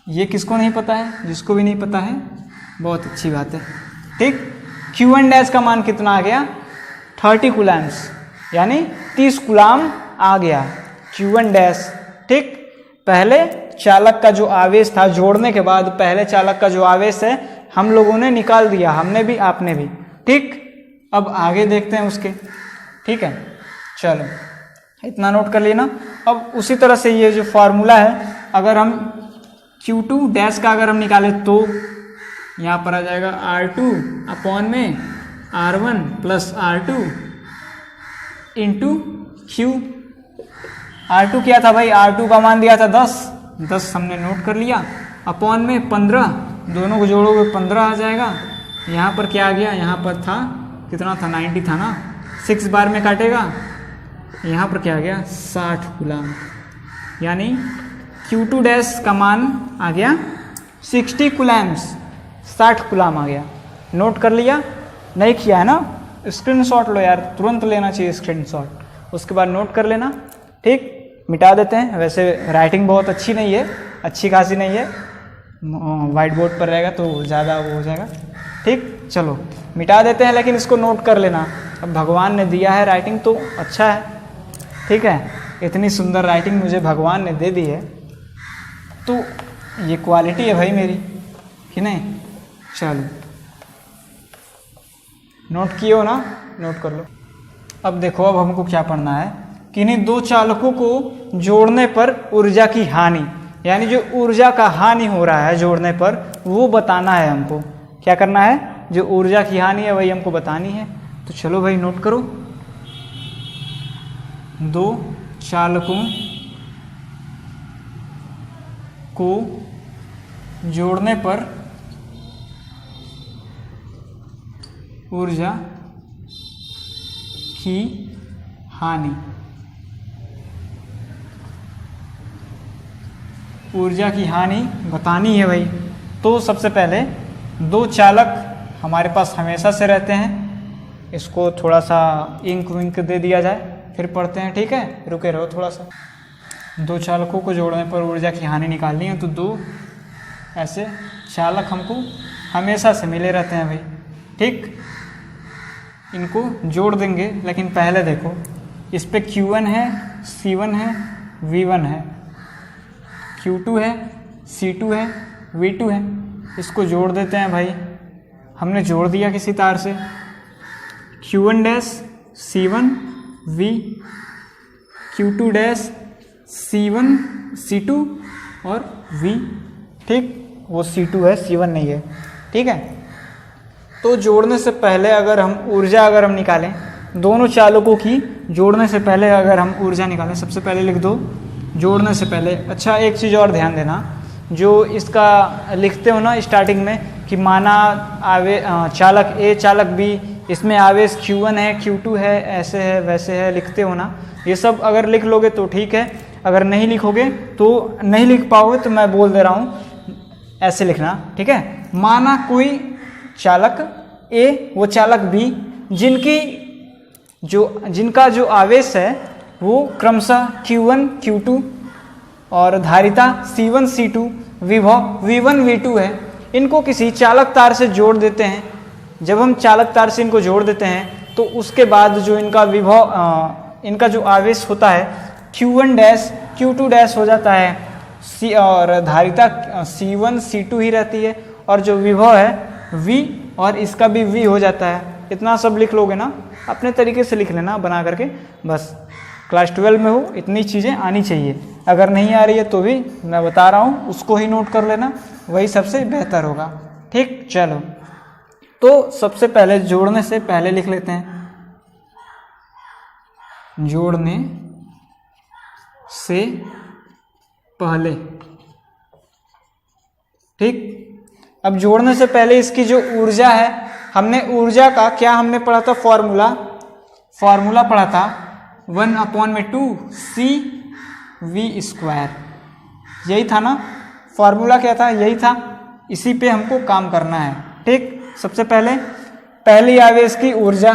ये किसको नहीं पता है, जिसको भी नहीं पता है बहुत अच्छी बात है, ठीक। Q1 डैश का मान कितना आ गया, 30 कूलाम्स, यानी 30 कूलाम आ गया Q1 डैश, ठीक। पहले चालक का जो आवेश था जोड़ने के बाद, पहले चालक का जो आवेश है हम लोगों ने निकाल दिया, हमने भी आपने भी, ठीक। अब आगे देखते हैं उसके, ठीक है, चलो इतना नोट कर लेना। अब उसी तरह से ये जो फार्मूला है, अगर हम Q2 डैश का अगर हम निकाले तो यहाँ पर आ जाएगा R2 अपॉन में R1 plus R2 into Q। R2 क्या था भाई, R2 का मान दिया था 10 हमने नोट कर लिया, अपॉन में 15, दोनों को जोड़ोगे 15 आ जाएगा। यहाँ पर क्या आ गया, यहाँ पर था कितना था, 90 था ना, 6 बार में काटेगा, यहाँ पर क्या आ गया 60 कूलाम, यानी Q2 डैश का मान आ गया 60 कूलाम्स, 60 कूलाम आ गया। नोट कर लिया, नहीं किया है ना, स्क्रीनशॉट लो यार, तुरंत लेना चाहिए स्क्रीनशॉट, उसके बाद नोट कर लेना, ठीक। मिटा देते हैं, वैसे राइटिंग बहुत अच्छी नहीं है, अच्छी खासी नहीं है, वाइट बोर्ड पर रहेगा तो ज़्यादा वो हो जाएगा, ठीक। चलो मिटा देते हैं, लेकिन इसको नोट कर लेना। अब भगवान ने दिया है राइटिंग तो अच्छा है, ठीक है, इतनी सुंदर राइटिंग मुझे भगवान ने दे दी है तो ये क्वालिटी है भाई मेरी, कि नहीं। चलो नोट किए हो ना, नोट कर लो। अब देखो, अब हमको क्या पढ़ना है, किन्हीं दो चालकों को जोड़ने पर ऊर्जा की हानि, यानी जो ऊर्जा का हानि हो रहा है जोड़ने पर वो बताना है हमको। क्या करना है, जो ऊर्जा की हानि है वही हमको बतानी है। तो चलो भाई नोट करो, दो चालकों को जोड़ने पर ऊर्जा की हानि, ऊर्जा की हानि बतानी है भाई। तो सबसे पहले दो चालक हमारे पास हमेशा से रहते हैं, इसको थोड़ा सा इंक विंक दे दिया जाए फिर पढ़ते हैं, ठीक है, रुके रहो थोड़ा सा। दो चालकों को जोड़ने पर ऊर्जा की हानि निकालनी है, तो दो ऐसे चालक हमको हमेशा से मिले रहते हैं भाई, ठीक। इनको जोड़ देंगे, लेकिन पहले देखो इस पे Q1 है, C1 है, V1 है, Q2 है, C2 है, V2 है, इसको जोड़ देते हैं भाई। हमने जोड़ दिया किसी तार से, Q1 dash C1 V, Q2 dash C1 C2 और V, ठीक। वो C2 है, C1 नहीं है, ठीक है। तो जोड़ने से पहले अगर हम ऊर्जा अगर हम निकालें, दोनों चालकों की जोड़ने से पहले अगर हम ऊर्जा निकालें, सबसे पहले लिख दो जोड़ने से पहले। अच्छा एक चीज़ और ध्यान देना, जो इसका लिखते हो ना स्टार्टिंग में कि माना चालक A चालक B, इसमें आवेश Q1 है, Q2 है, ऐसे है वैसे है, लिखते हो ना, ये सब अगर लिख लोगे तो ठीक है, अगर नहीं लिखोगे तो नहीं लिख पाओगे, तो मैं बोल दे रहा हूँ ऐसे लिखना, ठीक है। माना कोई चालक A वो चालक B, जिनका जो आवेश है वो क्रमशः Q1 Q2 और धारिता C1 C2, विभव V1 V2 है, इनको किसी चालक तार से जोड़ देते हैं। जब हम चालक तार से इनको जोड़ देते हैं तो उसके बाद जो इनका विभव इनका जो आवेश होता है Q1 डैश Q2 डैश हो जाता है, और धारिता C1 C2 ही रहती है, और जो विभव है V और इसका भी V हो जाता है। इतना सब लिख लोगे ना, अपने तरीके से लिख लेना बना करके, बस क्लास 12 में हो इतनी चीज़ें आनी चाहिए। अगर नहीं आ रही है तो भी मैं बता रहा हूँ, उसको ही नोट कर लेना। वही सबसे बेहतर होगा। ठीक, चलो तो सबसे पहले जोड़ने से पहले लिख लेते हैं, जोड़ने से पहले। ठीक, अब जोड़ने से पहले इसकी जो ऊर्जा है, हमने ऊर्जा का क्या हमने पढ़ा था, फॉर्मूला पढ़ा था 1/2 CV², यही था ना फॉर्मूला, क्या था, यही था। इसी पे हमको काम करना है। ठीक, सबसे पहले आवेश की ऊर्जा,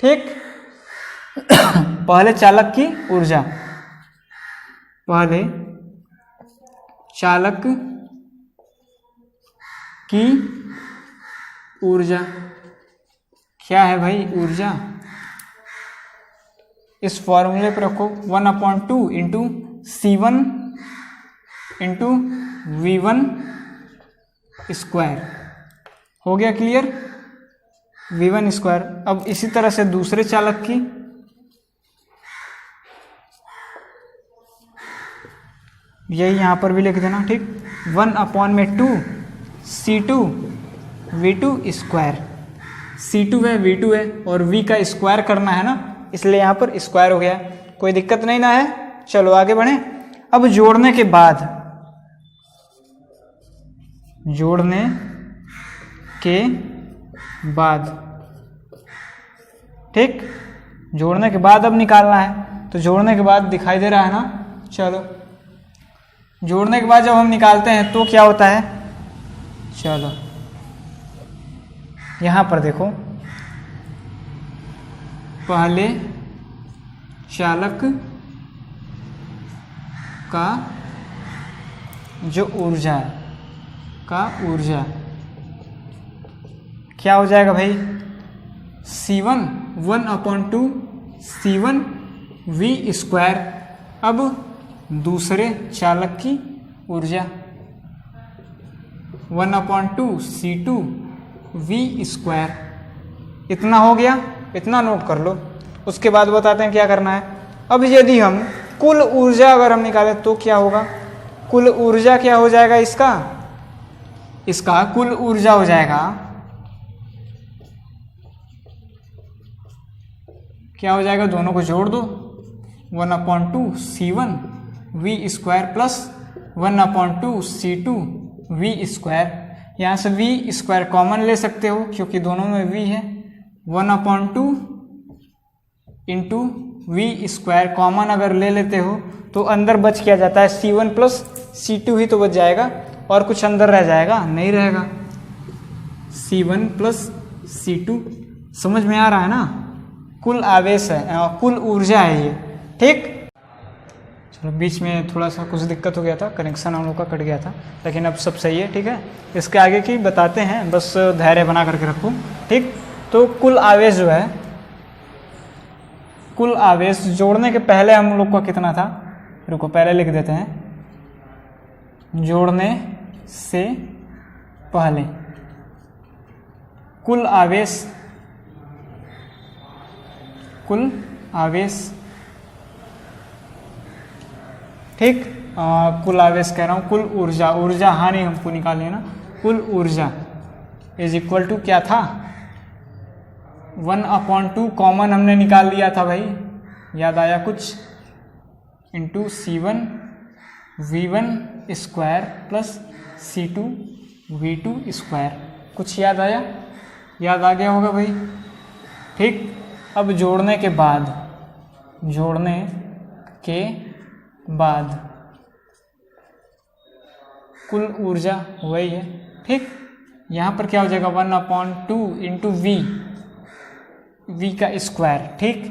ठीक पहले चालक की ऊर्जा, पहले चालक की ऊर्जा क्या है भाई, ऊर्जा इस फॉर्मूले पर रखो 1/2 इंटू C1 इंटू V1², हो गया क्लियर, V1²। अब इसी तरह से दूसरे चालक की, यही यहाँ पर भी लिख देना। ठीक, 1/2 C2 V2², C2 है V2 है और V का स्क्वायर करना है ना, इसलिए यहाँ पर स्क्वायर हो गया। कोई दिक्कत नहीं ना है, चलो आगे बढ़ें। अब जोड़ने के बाद, ठीक, जोड़ने के बाद अब निकालना है, तो जोड़ने के बाद दिखाई दे रहा है ना, चलो जोड़ने के बाद जब हम निकालते हैं तो क्या होता है, चलो यहाँ पर देखो, पहले चालक का जो ऊर्जा है, ऊर्जा क्या हो जाएगा भाई, C1 1/2 C1 V²। अब दूसरे चालक की ऊर्जा 1/2 C2 V², इतना हो गया, इतना नोट कर लो। उसके बाद बताते हैं क्या करना है। अब यदि हम कुल ऊर्जा अगर हम निकालें तो क्या होगा, कुल ऊर्जा क्या हो जाएगा, इसका कुल ऊर्जा हो जाएगा, क्या हो जाएगा, दोनों को जोड़ दो, 1/2 C1 V² plus 1/2 C2 V²। यहाँ से V² कॉमन ले सकते हो क्योंकि दोनों में V है, 1/2 इंटू V² कॉमन अगर ले लेते हो तो अंदर बच क्या जाता है, C1 प्लस C2 ही तो बच जाएगा, और कुछ अंदर रह जाएगा, नहीं रहेगा, C1 प्लस C2। समझ में आ रहा है ना, कुल आवेश है, कुल ऊर्जा है ये। ठीक, चलो बीच में थोड़ा सा कुछ दिक्कत हो गया था, कनेक्शन हम लोग का कट गया था, लेकिन अब सब सही है। ठीक है, इसके आगे की बताते हैं, बस धैर्य बना करके रखो। ठीक, तो कुल आवेश जो है, कुल आवेश जोड़ने के पहले हम लोग का कितना था, रुको पहले लिख देते हैं, जोड़ने से पहले कुल आवेश, ठीक, कुल आवेश कह रहा हूँ, कुल ऊर्जा हानि हमको निकालनी है ना, कुल ऊर्जा इज इक्वल टू क्या था, 1/2 कॉमन हमने निकाल लिया था भाई, याद आया कुछ, into C1 V1² plus C2 V2², कुछ याद आया, याद आ गया होगा भाई। ठीक, अब जोड़ने के बाद कुल ऊर्जा वही है। ठीक, यहाँ पर क्या हो जाएगा, 1/2 इंटू V का स्क्वायर। ठीक,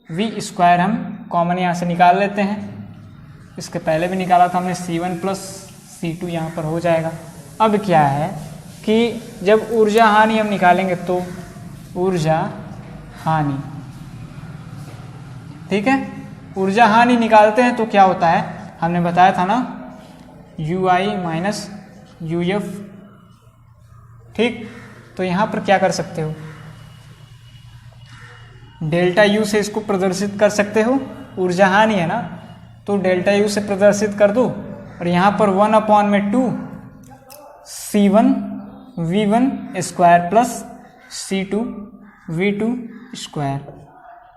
V² हम कॉमन यहाँ से निकाल लेते हैं, इसके पहले भी निकाला था हमने, C1 प्लस C2 यहाँ पर हो जाएगा। अब क्या है कि जब ऊर्जा हानि हम निकालेंगे तो ऊर्जा हानि, ठीक है, ऊर्जा हानि निकालते हैं तो क्या होता है, हमने बताया था ना, UI माइनस UF। ठीक, तो यहाँ पर क्या कर सकते हो, डेल्टा U से इसको प्रदर्शित कर सकते हो, ऊर्जा हानि है ना, तो डेल्टा U से प्रदर्शित कर दो, और यहाँ पर 1/2 C1 V1 square plus C2 V2 square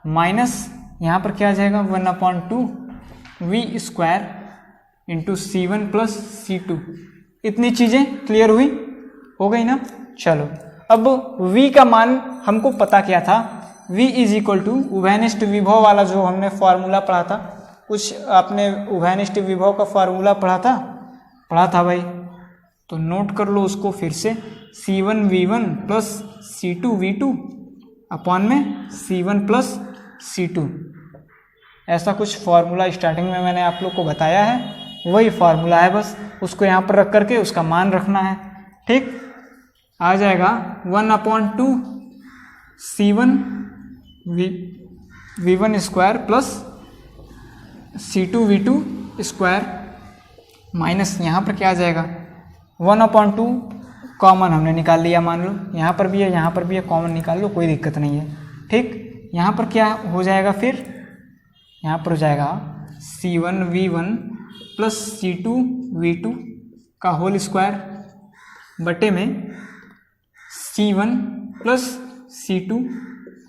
minus यहाँ पर क्या आ जाएगा 1/2 V square into C1 plus C2। इतनी चीज़ें क्लियर हुई, हो गई ना। चलो अब V का मान हमको पता क्या था, V इज इक्वल टू उभयनिष्ठ विभव वाला जो हमने फॉर्मूला पढ़ा था, कुछ आपने उभयनिष्ठ विभव का फॉर्मूला पढ़ा था भाई, तो नोट कर लो उसको फिर से। C1 V1 plus C2 V2 upon में C1 प्लस C2, ऐसा कुछ फॉर्मूला स्टार्टिंग में मैंने आप लोग को बताया है, वही फॉर्मूला है, बस उसको यहाँ पर रख करके उसका मान रखना है। ठीक, आ जाएगा 1/2 C1 V1 square plus C2 V2 square minus यहाँ पर क्या आ जाएगा 1/2 कॉमन हमने निकाल लिया, मान लो यहाँ पर भी है यहाँ पर भी है, कॉमन निकाल लो, कोई दिक्कत नहीं है। ठीक, यहाँ पर क्या हो जाएगा, फिर यहाँ पर हो जाएगा C1 V1 plus C2 V2 का होल स्क्वायर बटे में C1 प्लस C2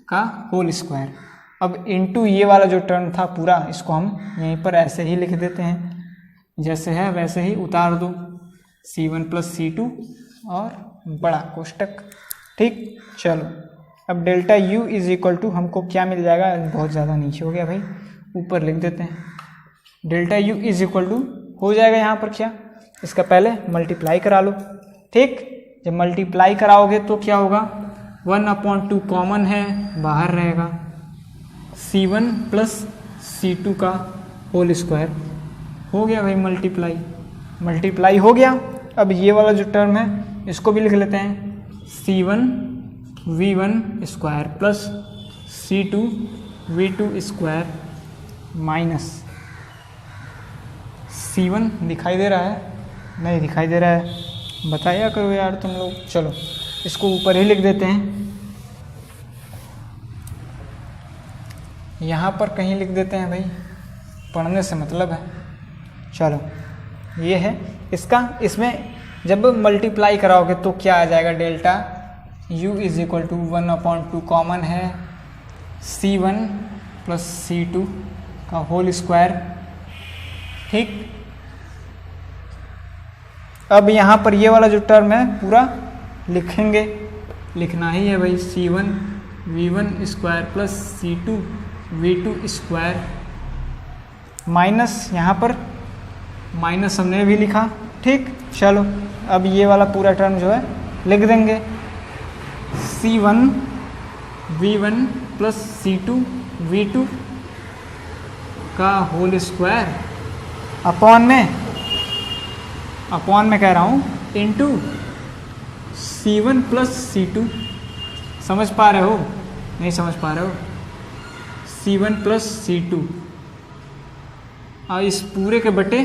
का होल स्क्वायर। अब इनटू ये वाला जो टर्म था पूरा, इसको हम यहीं पर ऐसे ही लिख देते हैं, जैसे है वैसे ही उतार दो, C1 प्लस C2 और बड़ा कोष्टक। ठीक, चलो अब delta U is equal to हमको क्या मिल जाएगा, बहुत ज़्यादा नीचे हो गया भाई, ऊपर लिख देते हैं। Delta U is equal to हो जाएगा यहाँ पर क्या, इसका पहले मल्टीप्लाई करा लो। ठीक, जब मल्टीप्लाई कराओगे तो क्या होगा, 1/2 कॉमन है, बाहर रहेगा, C1 प्लस C2 का होल स्क्वायर, हो गया भाई मल्टीप्लाई हो गया। अब ये वाला जो टर्म है इसको भी लिख लेते हैं, C1 V1 square plus C2 V2 square minus C1 दिखाई दे रहा है, नहीं दिखाई दे रहा है, बताया करो यार तुम लोग। चलो इसको ऊपर ही लिख देते हैं, यहाँ पर कहीं लिख देते हैं भाई, पढ़ने से मतलब है। चलो ये है इसका, इसमें जब मल्टीप्लाई कराओगे तो क्या आ जाएगा, delta U is equal to 1/2 common है, C1 प्लस C2 का होल स्क्वायर। ठीक, अब यहाँ पर ये वाला जो टर्म है पूरा लिखेंगे, लिखना ही है भाई, C1 V1 square plus C2 V2 square minus यहाँ पर माइनस हमने भी लिखा। ठीक, चलो अब ये वाला पूरा टर्म जो है लिख देंगे, C1 V1 plus C2 V2 का होल स्क्वायर अपॉन में कह रहा हूँ इंटू C1 प्लस C2, समझ पा रहे हो, नहीं समझ पा रहे हो, C1 प्लस C2 और इस पूरे के बटे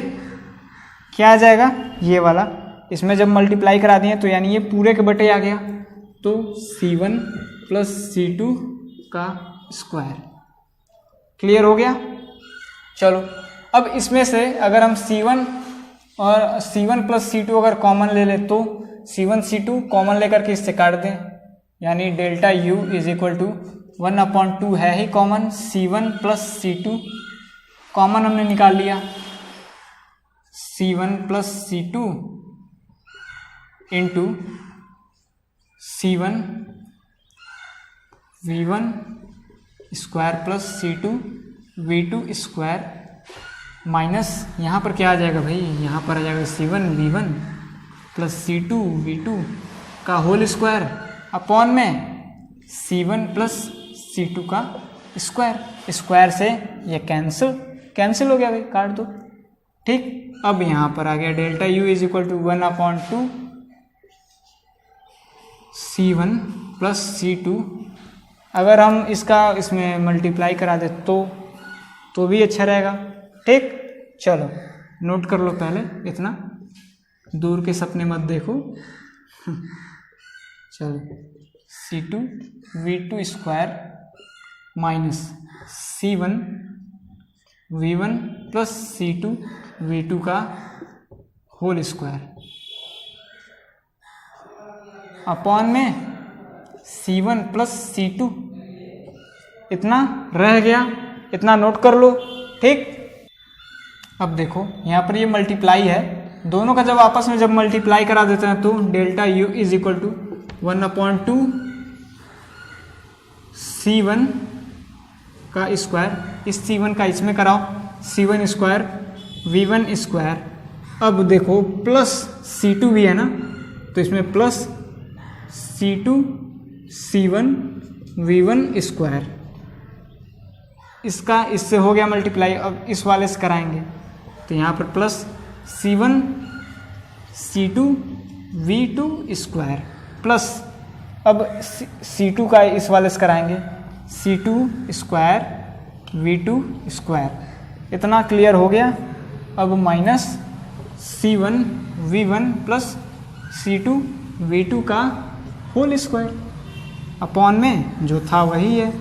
क्या आ जाएगा, ये वाला, इसमें जब मल्टीप्लाई करा दिए तो यानी ये पूरे के बटे आ गया, तो C1 प्लस C2 का स्क्वायर। क्लियर हो गया। चलो अब इसमें से अगर हम C1 और C1 प्लस C2 अगर कॉमन ले ले तो C1 C2 कॉमन लेकर के इससे काट दें, यानी delta U is equal to 1/2 है ही common, C1 plus C2 common हमने निकाल लिया, C1 plus C2 into C1 V1 square plus C2 V2 square minus यहाँ पर क्या आ जाएगा भाई, यहाँ पर आ जाएगा C1 V1 plus C2 V2 का होल स्क्वायर अपॉन में C1 प्लस C2 का स्क्वायर। स्क्वायर से ये कैंसिल हो गया भाई, काट दो। ठीक, अब यहाँ पर आ गया delta U is equal to 1/2 C1 plus C2। अगर हम इसमें मल्टीप्लाई करा दे तो भी अच्छा रहेगा। ठीक, चलो नोट कर लो, पहले इतना दूर के सपने मत देखो। चलो C2 V2 square minus C1 V1 plus C2 V2 का होल स्क्वायर अपॉन में C1 प्लस C2, इतना रह गया, इतना नोट कर लो। ठीक, अब देखो यहाँ पर ये मल्टीप्लाई है, दोनों का जब आपस में जब मल्टीप्लाई करा देते हैं तो delta U is equal to 1/2 C1 का स्क्वायर, इस C1 का इसमें कराओ, C1 स्क्वायर V1 स्क्वायर। अब देखो प्लस C2 भी है ना, तो इसमें plus C2 C1 V1 square, इसका इससे हो गया मल्टीप्लाई। अब इस वाले से कराएंगे तो यहाँ पर plus C1 C2 V2 square plus, अब C2 का इस वाले से कराएंगे C2 स्क्वायर V2 स्क्वायर, इतना क्लियर हो गया। अब minus C1 V1 plus C2 V2 का होल स्क्वायर, अपॉन में जो था वही है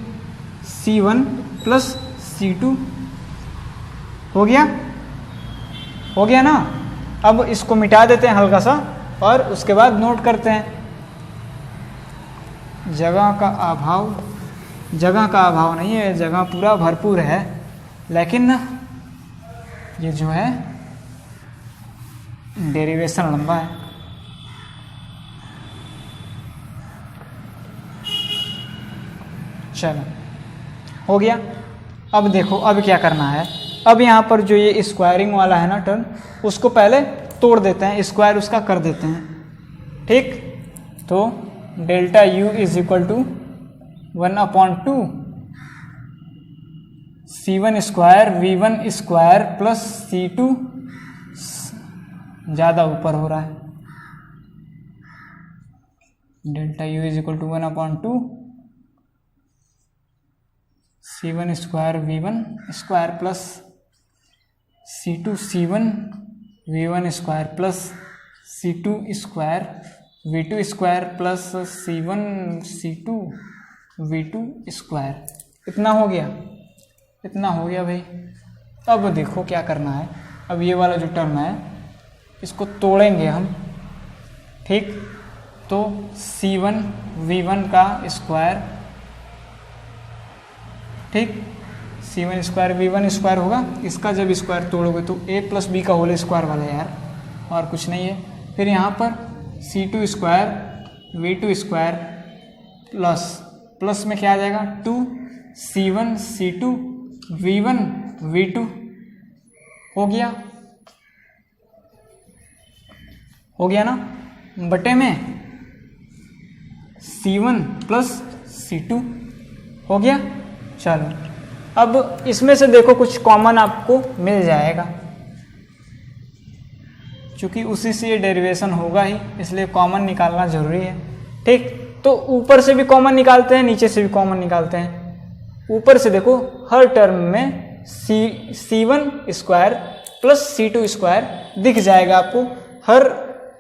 C1 प्लस C2, हो गया ना। अब इसको मिटा देते हैं हल्का सा और उसके बाद नोट करते हैं। जगह का अभाव नहीं है, जगह पूरा भरपूर है, लेकिन ये जो है डेरिवेशन लंबा है। चलो हो गया। अब देखो अब क्या करना है, अब यहाँ पर जो ये स्क्वायरिंग वाला है ना टर्म, उसको पहले तोड़ देते हैं, स्क्वायर उसका कर देते हैं। ठीक, तो delta U is equal to 1/2 C1 square V1 square plus C2, ज़्यादा ऊपर हो रहा है, delta U is equal to 1/2 C1 square V1 square plus C2 C1 V1 square plus C2 square V2 square plus C1 C2 V2 square, इतना हो गया भाई। अब देखो क्या करना है, अब ये वाला जो टर्म है इसको तोड़ेंगे हम। ठीक, तो C1 V1 का स्क्वायर, ठीक, C1 स्क्वायर V1 स्क्वायर होगा, इसका जब स्क्वायर तोड़ोगे तो A प्लस बी का होल स्क्वायर वाला यार, और कुछ नहीं है। फिर यहाँ पर C2 square V2 square plus में क्या आ जाएगा 2 C1 C2 V1 V2, हो गया ना, बटे में C1 प्लस C2 हो गया। चलो अब इसमें से देखो कुछ कॉमन आपको मिल जाएगा, क्योंकि उसी से ये डेरिवेशन होगा ही, इसलिए कॉमन निकालना जरूरी है। ठीक, तो ऊपर से भी कॉमन निकालते हैं, नीचे से भी कॉमन निकालते हैं। ऊपर से देखो हर टर्म में C1 square plus C2 square दिख जाएगा आपको, हर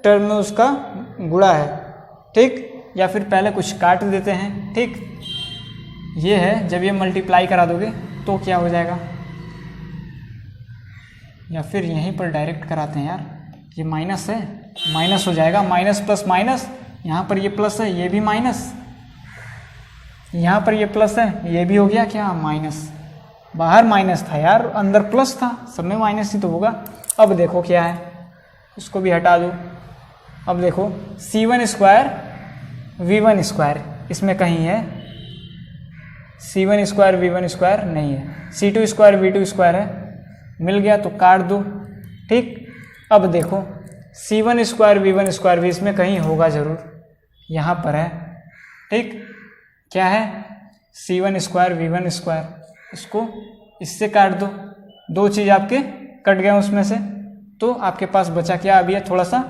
टर्म में उसका गुणा है। ठीक, या फिर पहले कुछ काट देते हैं। ठीक, ये है, जब ये मल्टीप्लाई करा दोगे तो क्या हो जाएगा, या फिर यहीं पर डायरेक्ट कराते हैं यार, ये माइनस है, माइनस हो जाएगा, माइनस प्लस माइनस, यहाँ पर ये प्लस है, ये भी माइनस, यहाँ पर ये प्लस है, ये भी हो गया क्या माइनस, बाहर माइनस था यार, अंदर प्लस था, सब में माइनस ही तो होगा। अब देखो क्या है, उसको भी हटा दो। अब देखो C1 स्क्वायर V1 स्क्वायर इसमें कहीं है, C1 स्क्वायर V1 स्क्वायर नहीं है, C2 स्क्वायर V2 स्क्वायर है, मिल गया तो काट दो। ठीक, अब देखो C1 स्क्वायर V1 स्क्वायर भी इसमें कहीं होगा जरूर, यहाँ पर है। ठीक, क्या है C1 स्क्वायर V1 स्क्वायर, इसको इससे काट दो, दो चीज़ आपके कट गए उसमें से, तो आपके पास बचा क्या, अभी ये थोड़ा सा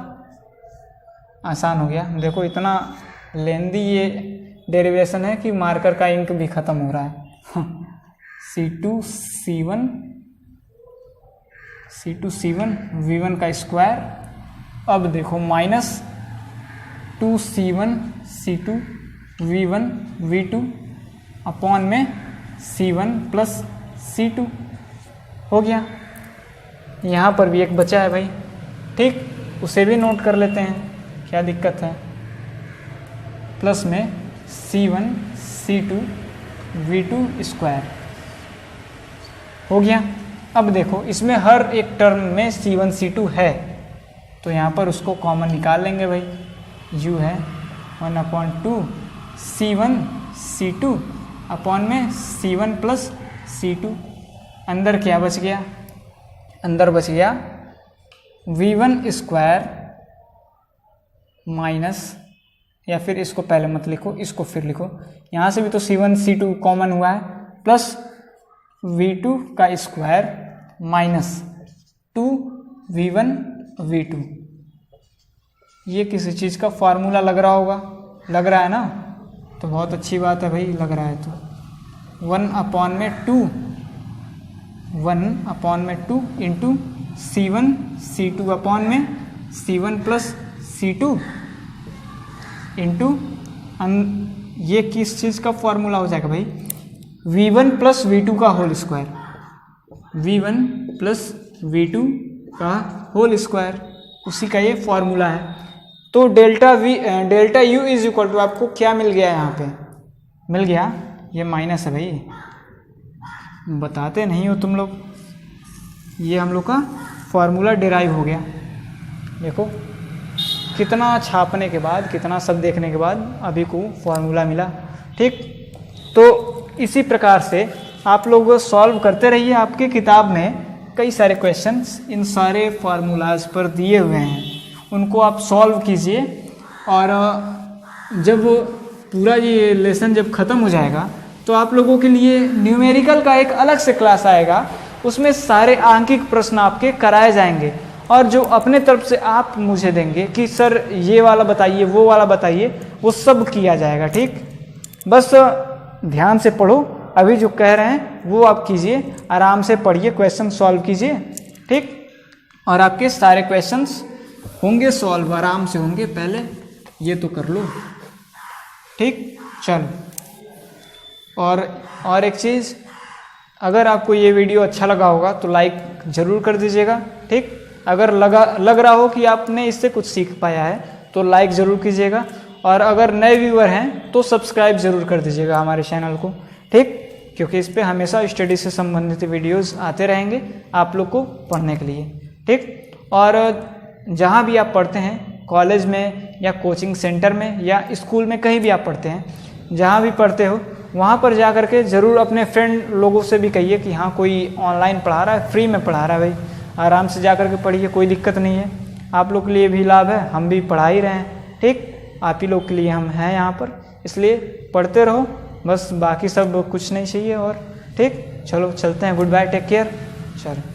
आसान हो गया। देखो इतना लेंदी ये डेरिवेशन है कि मार्कर का इंक भी ख़त्म हो रहा है। C2 C1 V1 का स्क्वायर, अब देखो minus 2 C1 C2 V1 V2 upon में C1 प्लस C2 हो गया। यहाँ पर भी एक बचा है भाई, ठीक, उसे भी नोट कर लेते हैं, क्या दिक्कत है। प्लस में C1 C2 V2 स्क्वायर हो गया। अब देखो इसमें हर एक टर्म में C1 C2 है, तो यहाँ पर उसको कॉमन निकाल लेंगे भाई। U है 1/2 C1 C2 अपॉन में C1 प्लस C2। अंदर क्या बच गया? अंदर बच गया V1 स्क्वायर माइनस, या फिर इसको पहले मत लिखो, इसको फिर लिखो। यहाँ से भी तो C1 C2 कॉमन हुआ है, प्लस V2 का स्क्वायर माइनस 2V1 V2। ये किसी चीज़ का फॉर्मूला लग रहा होगा, लग रहा है ना? तो बहुत अच्छी बात है भाई, लग रहा है तो 1/2 इंटू C1 C2 अपॉन में C1 प्लस C2 इंटू ये किस चीज़ का फॉर्मूला हो जाएगा भाई? V1 प्लस V2 का whole square, V1 plus V2 का होल स्क्वायर, उसी का ये फॉर्मूला है। तो delta U is equal to आपको क्या मिल गया? यहाँ पे मिल गया, ये माइनस है भाई, बताते नहीं हो तुम लोग। ये हम लोग का फॉर्मूला डिराइव हो गया। देखो कितना छापने के बाद, कितना सब देखने के बाद अभी को फॉर्मूला मिला। ठीक, तो इसी प्रकार से आप लोग सॉल्व करते रहिए। आपके किताब में कई सारे क्वेश्चंस इन सारे फार्मूलाज पर दिए हुए हैं, उनको आप सॉल्व कीजिए। और जब पूरा ये लेसन जब ख़त्म हो जाएगा तो आप लोगों के लिए न्यूमेरिकल का एक अलग से क्लास आएगा, उसमें सारे आंकिक प्रश्न आपके कराए जाएंगे। और जो अपने तरफ से आप मुझे देंगे कि सर ये वाला बताइए, वो वाला बताइए, वो सब किया जाएगा। ठीक, बस ध्यान से पढ़ो, अभी जो कह रहे हैं वो आप कीजिए, आराम से पढ़िए, क्वेश्चन सॉल्व कीजिए। ठीक, और आपके सारे क्वेश्चंस होंगे सॉल्व, आराम से होंगे। पहले ये तो कर लो। ठीक, चलो। और एक चीज़, अगर आपको ये वीडियो अच्छा लगा होगा तो लाइक ज़रूर कर दीजिएगा। ठीक, अगर लग रहा हो कि आपने इससे कुछ सीख पाया है तो लाइक ज़रूर कीजिएगा। और अगर नए व्यूअर हैं तो सब्सक्राइब ज़रूर कर दीजिएगा हमारे चैनल को। ठीक, क्योंकि इस पे हमेशा स्टडी से संबंधित वीडियोस आते रहेंगे आप लोग को पढ़ने के लिए। ठीक, और जहाँ भी आप पढ़ते हैं, कॉलेज में या कोचिंग सेंटर में या स्कूल में, कहीं भी आप पढ़ते हैं, जहाँ भी पढ़ते हो वहाँ पर जा कर के ज़रूर अपने फ्रेंड लोगों से भी कहिए कि हाँ कोई ऑनलाइन पढ़ा रहा है, फ्री में पढ़ा रहा है भाई, आराम से जा कर के पढ़िए, कोई दिक्कत नहीं है। आप लोग के लिए भी लाभ है, हम भी पढ़ा ही रहे हैं। ठीक, आप ही लोग के लिए हम हैं यहाँ पर, इसलिए पढ़ते रहो, बस बाकी सब कुछ नहीं चाहिए। और ठीक, चलो चलते हैं, गुड बाय, टेक केयर, चलो।